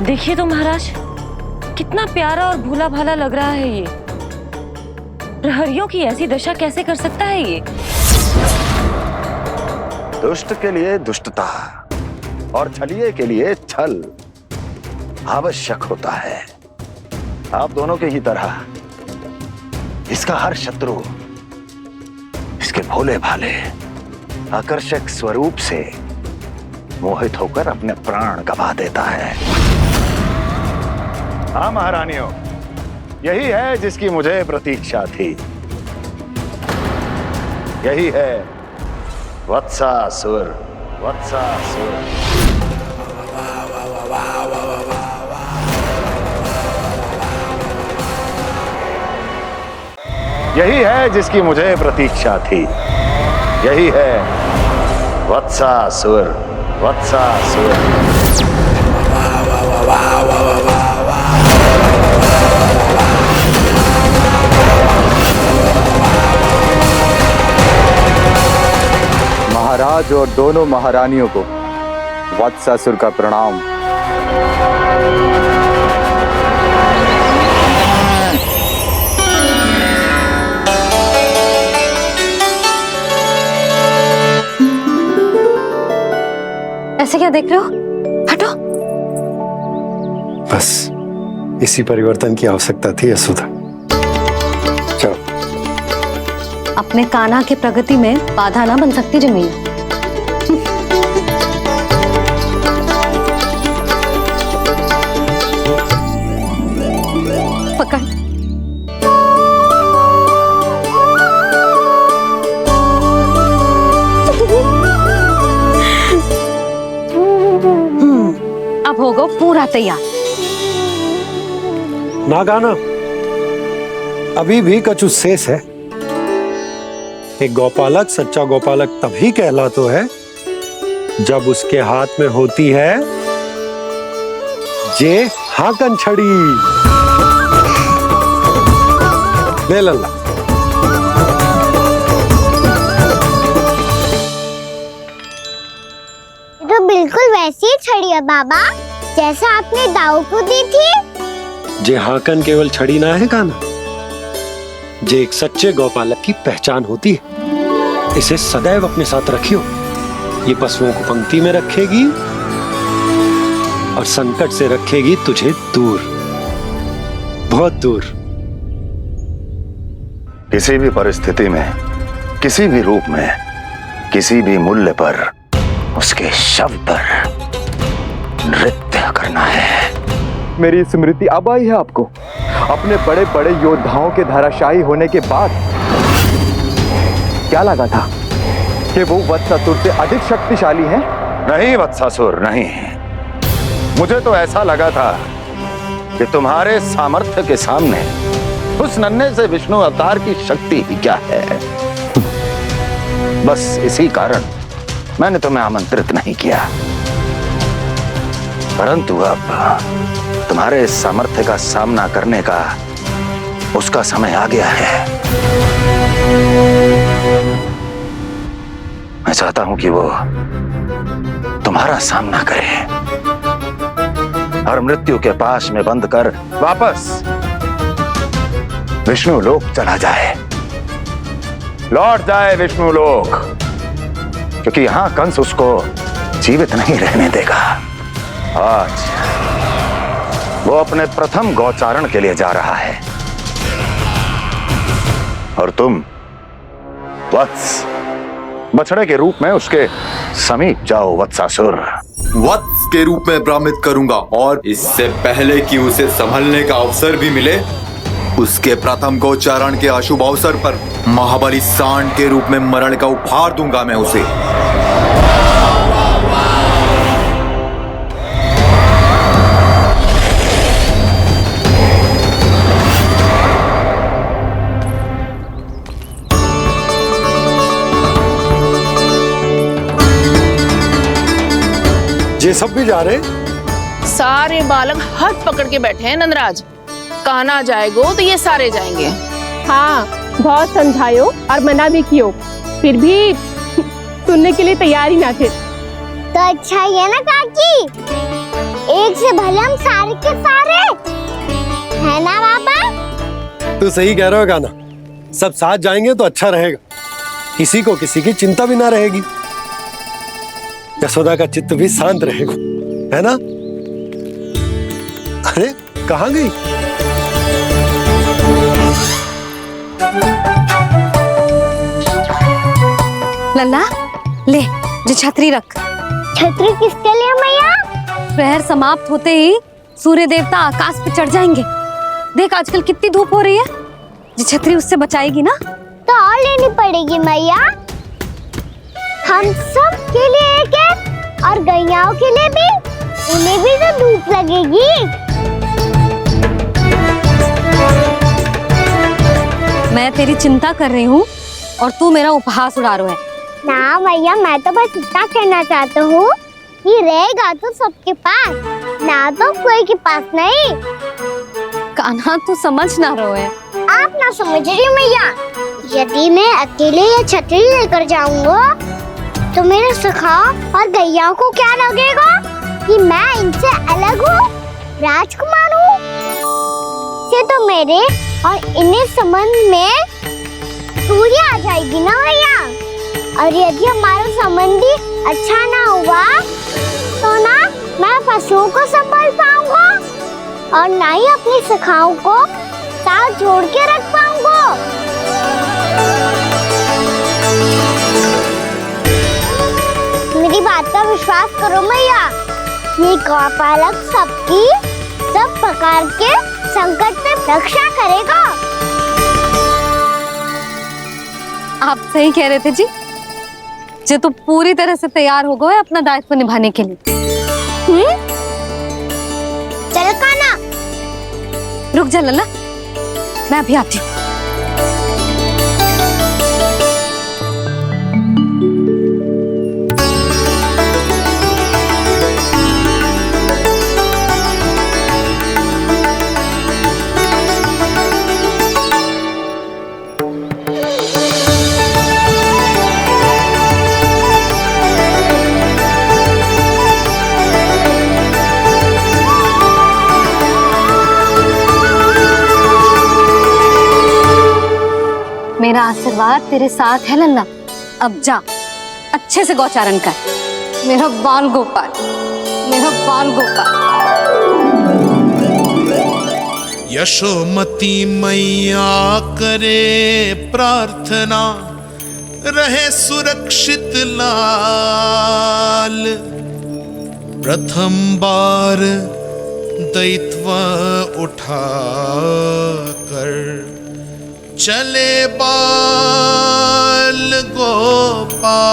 देखिए तो महाराज, कितना प्यारा और भोला भाला लग रहा है ये। प्रहरियों की ऐसी दशा कैसे कर सकता है ये? दुष्ट के लिए दुष्टता और छलिए के लिए छल आवश्यक होता है। आप दोनों के ही तरह इसका हर शत्रु इसके भोले भाले आकर्षक स्वरूप से मोहित होकर अपने प्राण गंवा देता है। हाँ महारानियों, यही है जिसकी मुझे प्रतीक्षा थी। यही है वत्सासुर। वत्सासुर यही है जिसकी मुझे प्रतीक्षा थी। यही है वत्सासुर। वत्सासुर। महाराज और दोनों महारानियों को वत्सासुर का प्रणाम। ऐसे क्या देख रहे हो? हटो। बस इसी परिवर्तन की आवश्यकता थी यशोदा। चलो। अपने कान्हा की प्रगति में बाधा ना बन सकती जमीन। पकड़। अब होगा पूरा तैयार। ना गाना, अभी भी कछु शेष है। एक गौपालक सच्चा गौपालक तभी कहलाता है जब उसके हाथ में होती है जे हाकन छड़ी। ले लल्ला। तो बिल्कुल वैसी ही छड़ी है बाबा जैसा आपने दाऊ को दी थी। जे हाकन केवल छड़ी ना है कान्हा, जे एक सच्चे गौपालक की पहचान होती है। इसे सदैव अपने साथ रखियो। ये पशुओं को पंक्ति में रखेगी और संकट से रखेगी तुझे दूर, बहुत दूर। किसी भी परिस्थिति में, किसी भी रूप में, किसी भी मूल्य पर उसके शव पर नृत्य करना है। मेरी स्मृति अब आई है आपको? अपने बड़े बड़े योद्धाओं के धराशायी होने के बाद क्या लगा था कि वो वत्सासुर से अधिक शक्तिशाली हैं? नहीं वत्सासुर, नहीं। मुझे तो ऐसा लगा था कि तुम्हारे सामर्थ्य के सामने उस नन्हे से विष्णु अवतार की शक्ति ही क्या है। बस इसी कारण मैंने तुम्हें आमंत्रित नहीं किया। परंतु अब तुम्हारे सामर्थ्य का सामना करने का उसका समय आ गया है। मैं चाहता हूं कि वो तुम्हारा सामना करे और मृत्यु के पास में बंद कर वापस विष्णु लोक चला जाए, लौट जाए विष्णु लोक, क्योंकि यहां कंस उसको जीवित नहीं रहने देगा। आज वो अपने प्रथम गौचारण के लिए जा रहा है और तुम वत्स बछड़े के रूप में उसके समीप जाओ वत्सासुर। वत्स के रूप में भ्रमित करूंगा और इससे पहले कि उसे संभलने का अवसर भी मिले, उसके प्रथम गोचारण के अशुभ अवसर पर महाबली सांड के रूप में मरण का उपहार दूंगा मैं उसे। ये सब भी जा रहे? सारे बालक हाथ पकड़ के बैठे हैं नंदराज। कान्हा जाएगो तो ये सारे जाएंगे। हाँ, बहुत समझायो और मना भी कियो, फिर भी सुनने के लिए तैयार ही ना थे। तो अच्छा ही है ना काकी, एक से भले हम सारे के सारे, है ना बाबा? तू सही कह रहा हो गाना, सब साथ जाएंगे तो अच्छा रहेगा, किसी को किसी की चिंता भी ना रहेगी, यशोदा का चित्त भी शांत रहेगा, है ना? अरे कहाँ गई? लल्ला ले, जो छतरी रख। छतरी किसके लिए मैया? प्रहर समाप्त होते ही सूर्य देवता आकाश पे चढ़ जाएंगे। देख आजकल कितनी धूप हो रही है, जो छतरी उससे बचाएगी ना। तो और लेनी पड़ेगी मैया, हम सब के लिए एक है और गैयाओं के लिए भी। उन्हें भी तो धूप लगेगी। मैं तेरी चिंता कर रही हूँ और तू मेरा उपहास उड़ा रहा है। ना भैया, मैं तो बस इतना कहना चाहता हूँ कि रहेगा तो सबके पास, ना तो कोई के पास नहीं। कान्हा तू समझ ना रहो है। आप ना समझ रही मैया। यदि मैं अकेले ये छतरी लेकर जाऊंगा तो मेरे सखा और गैया को क्या लगेगा कि मैं इनसे अलग हूँ, राजकुमार हूँ। से तो मेरे और इन्हें संबंध में दूरी आ जाएगी ना भैया। और यदि हमारा संबंध ही अच्छा ना हुआ तो ना मैं पशुओं को संभाल पाऊंगा और ना ही अपनी सखाओं को साथ जोड़ के रख पाऊंगा। मेरी बात का विश्वास करो मैया, ये गौपालक सबकी सब प्रकार के संकट से रक्षा करेगा। आप सही कह रहे थे जी। जे तो पूरी तरह से तैयार हो गए अपना दायित्व निभाने के लिए। चल कान्हा। रुक जा लल्ला, मैं अभी आती हूँ। मेरा आशीर्वाद तेरे साथ है लल्ला। अब जा, अच्छे से गौचारण कर। मेरा बाल गोपाल, मेरा बाल गोपाल। यशोमती मैया करे प्रार्थना, रहे सुरक्षित लाल। प्रथम बार दैत्व उठा कर चले बाल गोपाल।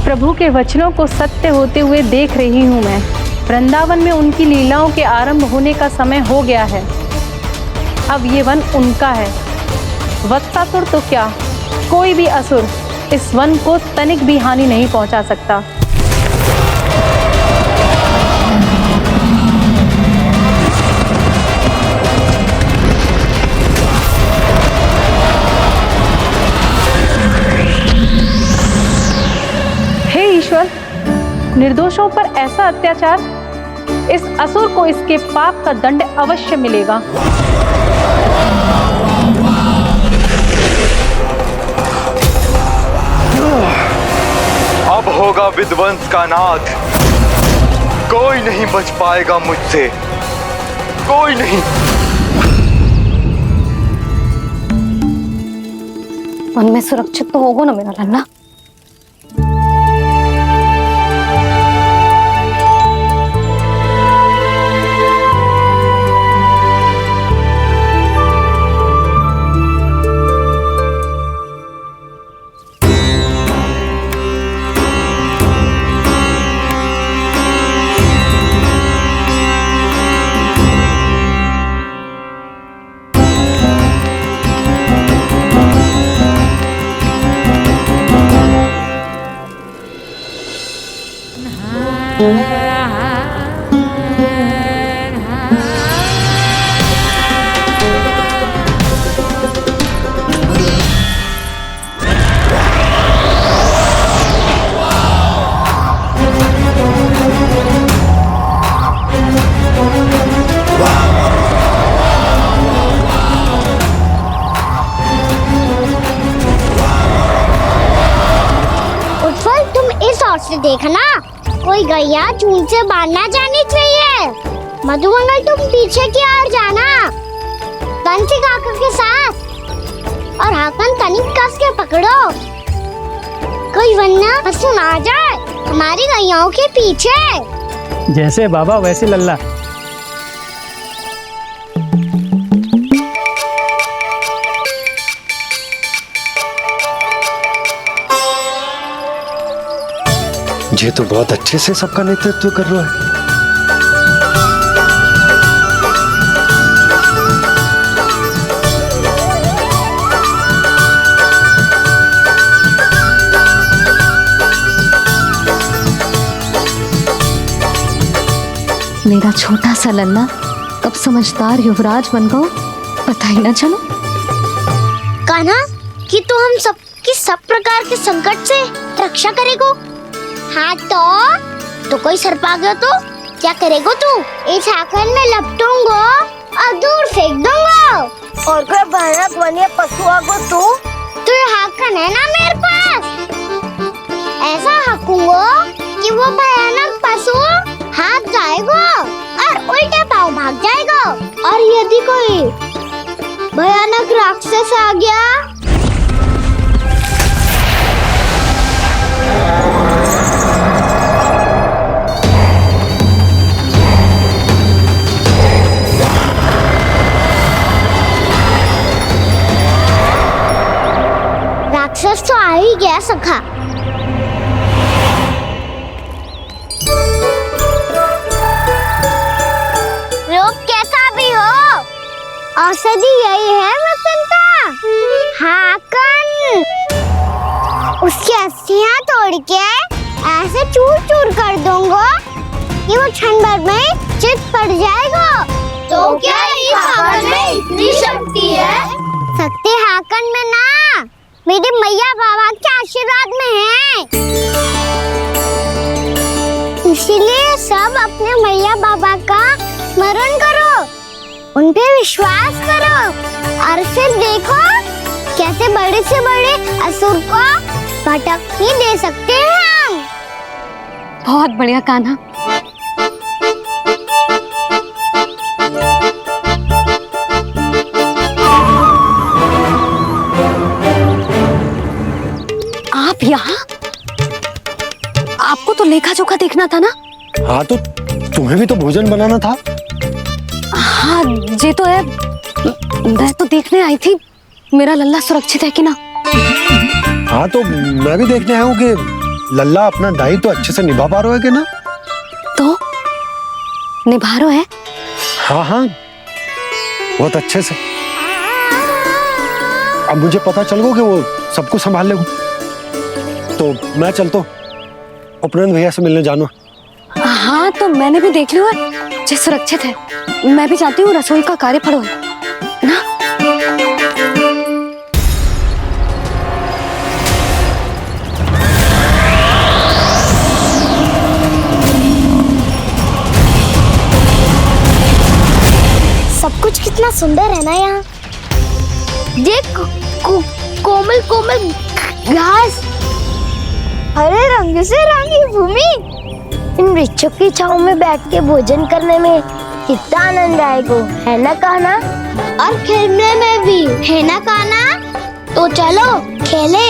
प्रभु के वचनों को सत्य होते हुए देख रही हूँ मैं। वृंदावन में उनकी लीलाओं के आरंभ होने का समय हो गया है। अब ये वन उनका है। वत्सासुर तो क्या, कोई भी असुर इस वन को तनिक भी हानि नहीं पहुंचा सकता। निर्दोषों पर ऐसा अत्याचार, इस असुर को इसके पाप का दंड अवश्य मिलेगा। अब होगा विध्वंस का नाद। कोई नहीं बच पाएगा मुझसे, कोई नहीं। मन में सुरक्षित तो होगा ना मेरा लल्ला। गैया चून से बांधना जानी चाहिए। मधुमंगल तुम पीछे की ओर जाना कंसी काका के साथ, और हाकन कनिक कस के पकड़ो, कोई वरना पशु ना जाए हमारी गैयाओं के पीछे। जैसे बाबा वैसे लल्ला। ये तो बहुत अच्छे से सबका नेतृत्व कर रहा है। मेरा छोटा सा लल्ला कब समझदार युवराज बन गो पता ही ना चलो। कान्हा कि तू हम सबकी सब प्रकार के संकट से रक्षा करेगो। हाँ तो कोई सर्प आ गया तो क्या करेगो तू? इस हाकन में लपटूंगो और दूर फेंक दूंगा। और कोई भयानक वन्य पशु आगो तो ये हाकन है ना मेरे पास, ऐसा हाकूंगो कि वो भयानक पशु हाथ जाएगा और उल्टे पाँव भाग जाएगा। और यदि कोई भयानक राक्षस आ गया राक्षस तो आ ही गया सखा। रोग कैसा भी हो औषधि यही है वसंता। हाकन उसकी अस्थियां तोड़ के ऐसे चूर चूर कर दूंगा कि वो क्षण भर में चित पड़ जाएगा। तो क्या इस हाकन में इतनी शक्ति है? शक्ति हाकन में ना मेरे मैया बाबा के आशीर्वाद में है। इसीलिए सब अपने मैया बाबा का स्मरण करो, उन पे विश्वास करो और फिर देखो कैसे बड़े से बड़े असुर को भटक ही दे सकते हैं हम। बहुत बढ़िया कान्हा। आप यहाँ? आपको तो लेखा जोखा देखना था ना? हाँ तो तुम्हें भी तो भोजन बनाना था। हाँ ये तो है, मैं तो देखने आई थी मेरा लल्ला सुरक्षित है कि ना। हाँ तो मैं भी देखने आया हूँ कि लल्ला अपना दायित्व तो अच्छे से निभा पा रहा है कि ना। तो निभा रहा है? हाँ हाँ बहुत अच्छे से। अब मुझे पता चल गया कि वो सबको संभाल लेगा। तो मैं चलता हूँ, उपनंद भैया से मिलने जाना। हाँ तो मैंने भी देख लिया जो सुरक्षित है। मैं भी चाहती हूँ रसोई का कार्य पड़ो ना। सब कुछ कितना सुंदर है ना यहाँ। देख कोमल कोमल घास, हरे रंग से रंगी भूमि। इन वृक्षों की छांव में बैठ के भोजन करने में कितना आनंद आएगा, है ना कान्हा? और खेलने में भी, है ना कान्हा? तो चलो खेले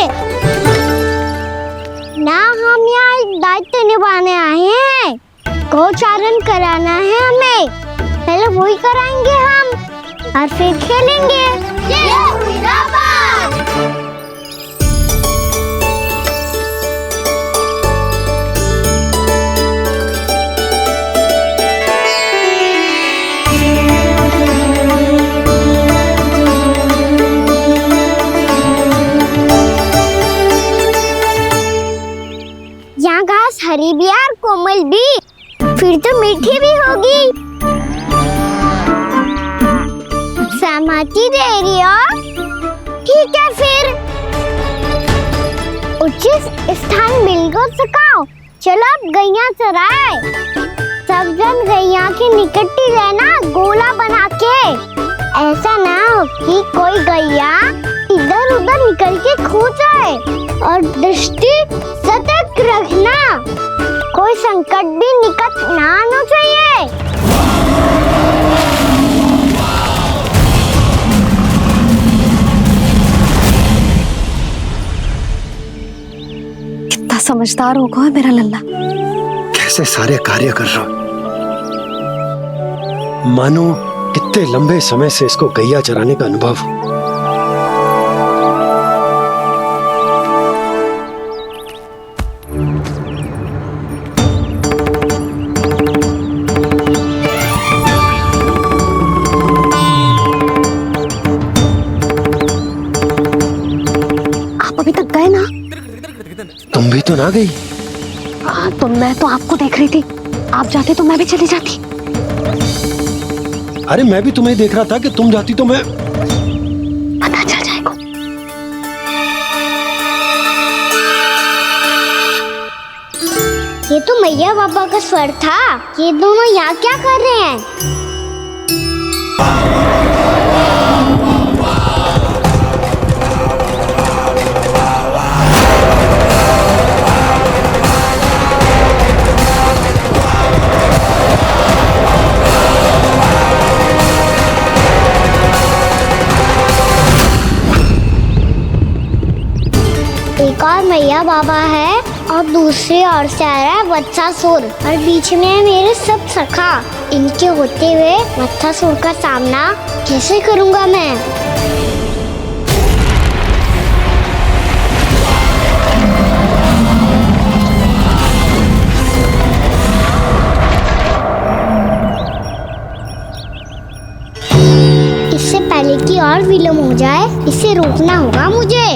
ना। हम यहाँ एक दायित्व निभाने आए हैं, गोचारण कराना है हमें। पहले वही कराएंगे हम और फिर खेलेंगे। यहाँ घास हरी भी और कोमल भी, फिर तो मीठी भी होगी। सहमति दे रही हो? ठीक है फिर उचित स्थान बिल्कुल सुखाओ। चलो अब गैया चराए। सब जन गैया के निकट ही रहना, गोला बना के। ऐसा ना हो कि कोई गैया इधर उधर निकल के खो जाए। और दृष्टि सतर्क रखना। कोई संकट भी निकट ना आना चाहिए। कितना समझदार होगा है मेरा लल्ला। कैसे सारे कार्य कर रहा, मानो कितने लंबे समय से इसको गैया चराने का अनुभव हो। आप अभी तक गए ना? तुम भी तो ना गई। तो मैं तो आपको देख रही थी, आप जाते तो मैं भी चली जाती। अरे मैं भी तुम्हें देख रहा था कि तुम जाती तो मैं। पता चल जाएगा। ये तो मैया बाबा का स्वर था। ये दोनों यहाँ क्या कर रहे हैं? एक और मैया बाबा है और दूसरी ओर से आ रहा है वत्सासुर और बीच में है मेरे सब सखा। इनके होते हुए वत्सासुर का सामना कैसे करूंगा मैं? इससे पहले कि और विलम्ब हो जाए, इसे रोकना होगा मुझे।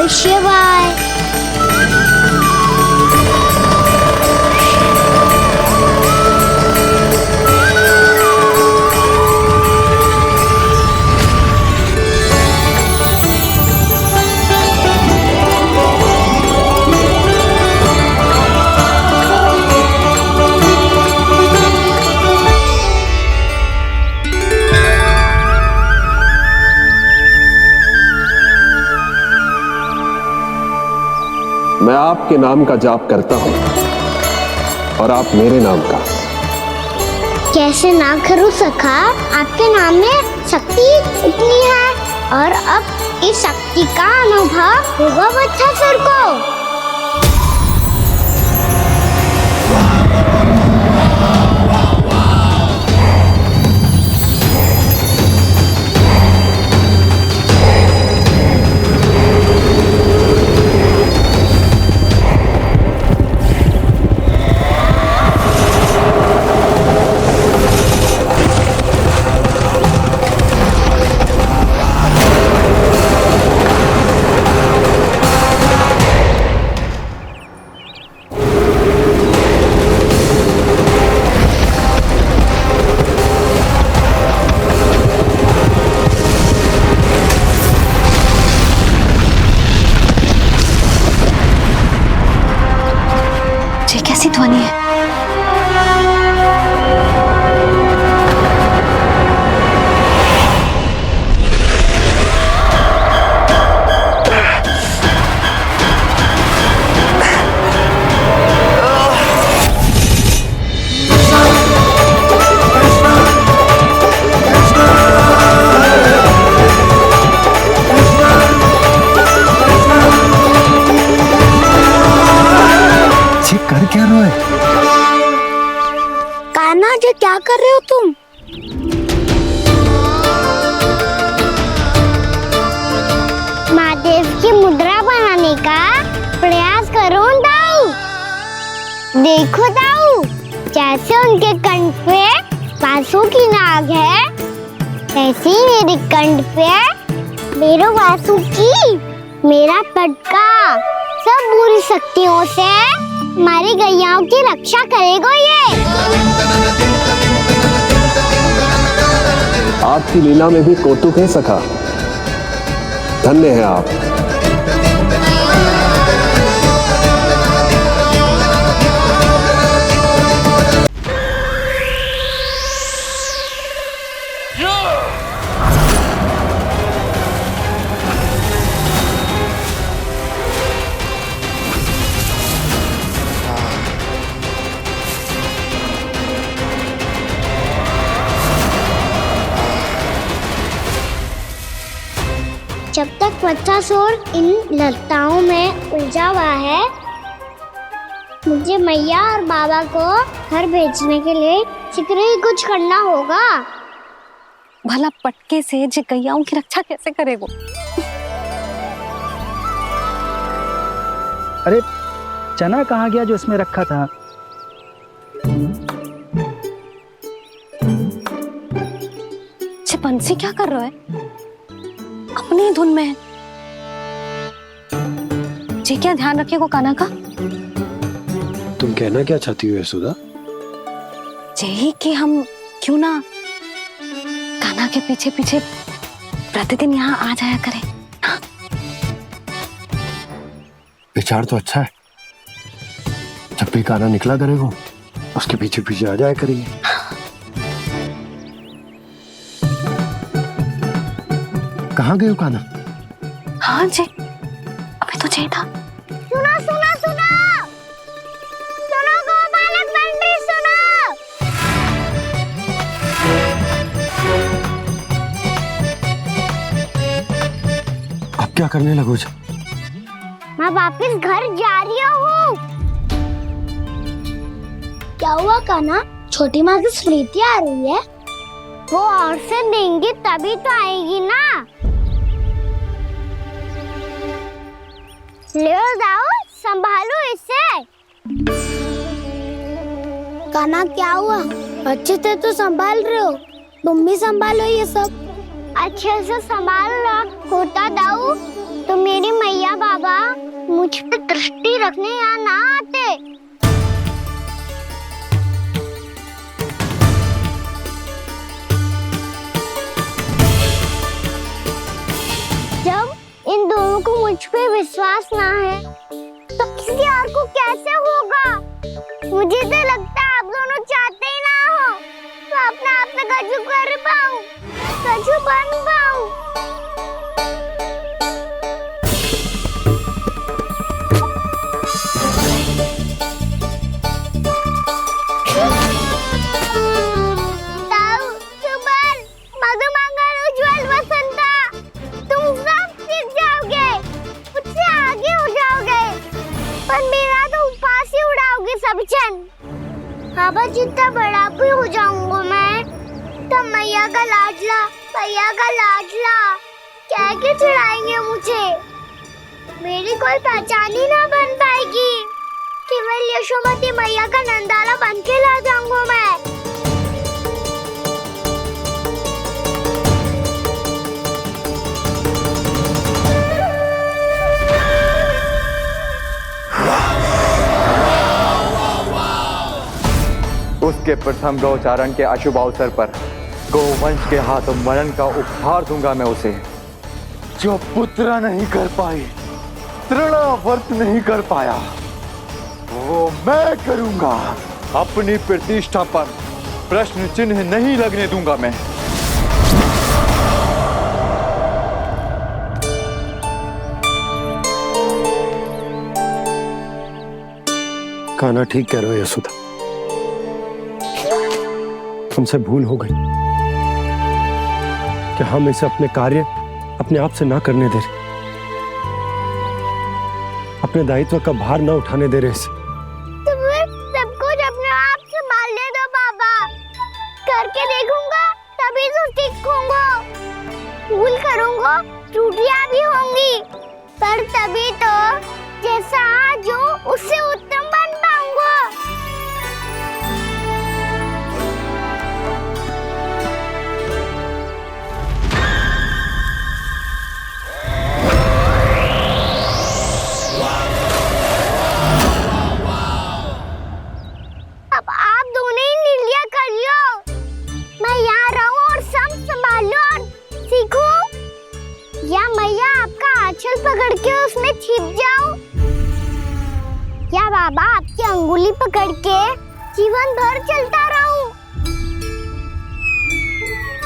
शिवाय। मैं आपके नाम का जाप करता हूं और आप मेरे नाम का। कैसे ना करूं सखा, आपके नाम में शक्ति इतनी है और अब इस शक्ति का अनुभव होगा वत्सासुर को। कान्हा जी क्या कर रहे हो तुम? महादेव की मुद्रा बनाने का प्रयास करो दाऊ। देखो दाऊ, जैसे उनके कंठ पे वासु की नाग है, ऐसे ही मेरे कंठ पे मेरो वासु की मेरा पटका सब बुरी शक्तियों से हमारी गैयाओं की रक्षा करेगा ये। आपकी लीला में भी कौतुक है सखा, धन्य है आप। जब तक वत्सासुर इन लताओं में उलझा हुआ है, मुझे मैया और बाबा को घर भेजने के लिए शीघ्र ही कुछ करना होगा। भला पटके से जे गैयाओं की रक्षा कैसे करेगो? अरे चना कहाँ गया जो इसमें रखा था? बंसी क्या कर रहा है? अपनी धुन में है। जी क्या ध्यान रखिएगा कान्हा का। तुम कहना क्या चाहती हो यशोदा? यही कि हम क्यों ना कान्हा के पीछे पीछे प्रतिदिन यहाँ आ जाया करें। हाँ? विचार तो अच्छा है। जब भी कान्हा निकला करेगा उसके पीछे पीछे आ जाया करेंगे। कहाँ गए हो कान्हा? हाँ जी, अभी तो चाहिए था। सुनो सुनो सुनो सुनो गोपालक बंटी सुनो। अब क्या करने लगो? मैं वापस घर जा रही हूँ। क्या हुआ कान्हा? छोटी माँ की स्मृति आ रही है। वो और से देंगी तभी तो आएगी ना। ले जाओ, संभालो इसे। कान्हा क्या हुआ? अच्छे से तो संभाल रहे हो, तुम भी संभालो ये सब। अच्छे से संभाल रहा होता दाऊ तो मेरी मैया बाबा मुझ पे दृष्टि रखने यहाँ ना आते। जब इन दोनों को मुझ पे विश्वास ना है तो किसी और को कैसे होगा? मुझे तो लगता है आप दोनों चाहते ही ना हो तो अपने आप से कछु कर पाऊं, कछु बन पाऊं। बाबा जितना बड़ा भी हो जाऊंगा मैं तो मैया का लाडला क्या के चढ़ाएंगे मुझे। मेरी कोई पहचान ही ना बन पाएगी। केवल यशोमती मैया का नंदाला बन के ला जाऊंगा मैं। उसके प्रथम गौचारण के अशुभ अवसर पर गोवंश के हाथों मरण का उपहार दूंगा मैं उसे। जो पुत्र नहीं कर पाई, तृणावर्त नहीं कर पाया, वो मैं करूंगा। अपनी प्रतिष्ठा पर प्रश्न चिन्ह नहीं लगने दूंगा मैं। कान्हा ठीक कह रहे हो यशोदा, हमसे भूल हो गई कि हम इसे अपने कार्य अपने आप से ना करने दे रहे, अपने दायित्व का भार ना उठाने दे रहे इसे। तो फिर सब कुछ अपने आप संभालने दो बाबा। भूल करूंगा, त्रुटियां भी होंगी, पर तभी तो जैसा आज हूँ उससे उत्तम बन पाऊंगा। अब आप दोनों ही निर्णय कर लो, मैं यहाँ रहूं और सब संभालूं और सीखूं, या मैया आपका आंचल पकड़ के उसमें छिप जाऊं, या बाबा आपकी अंगुली पकड़ के जीवन भर चलता रहूं।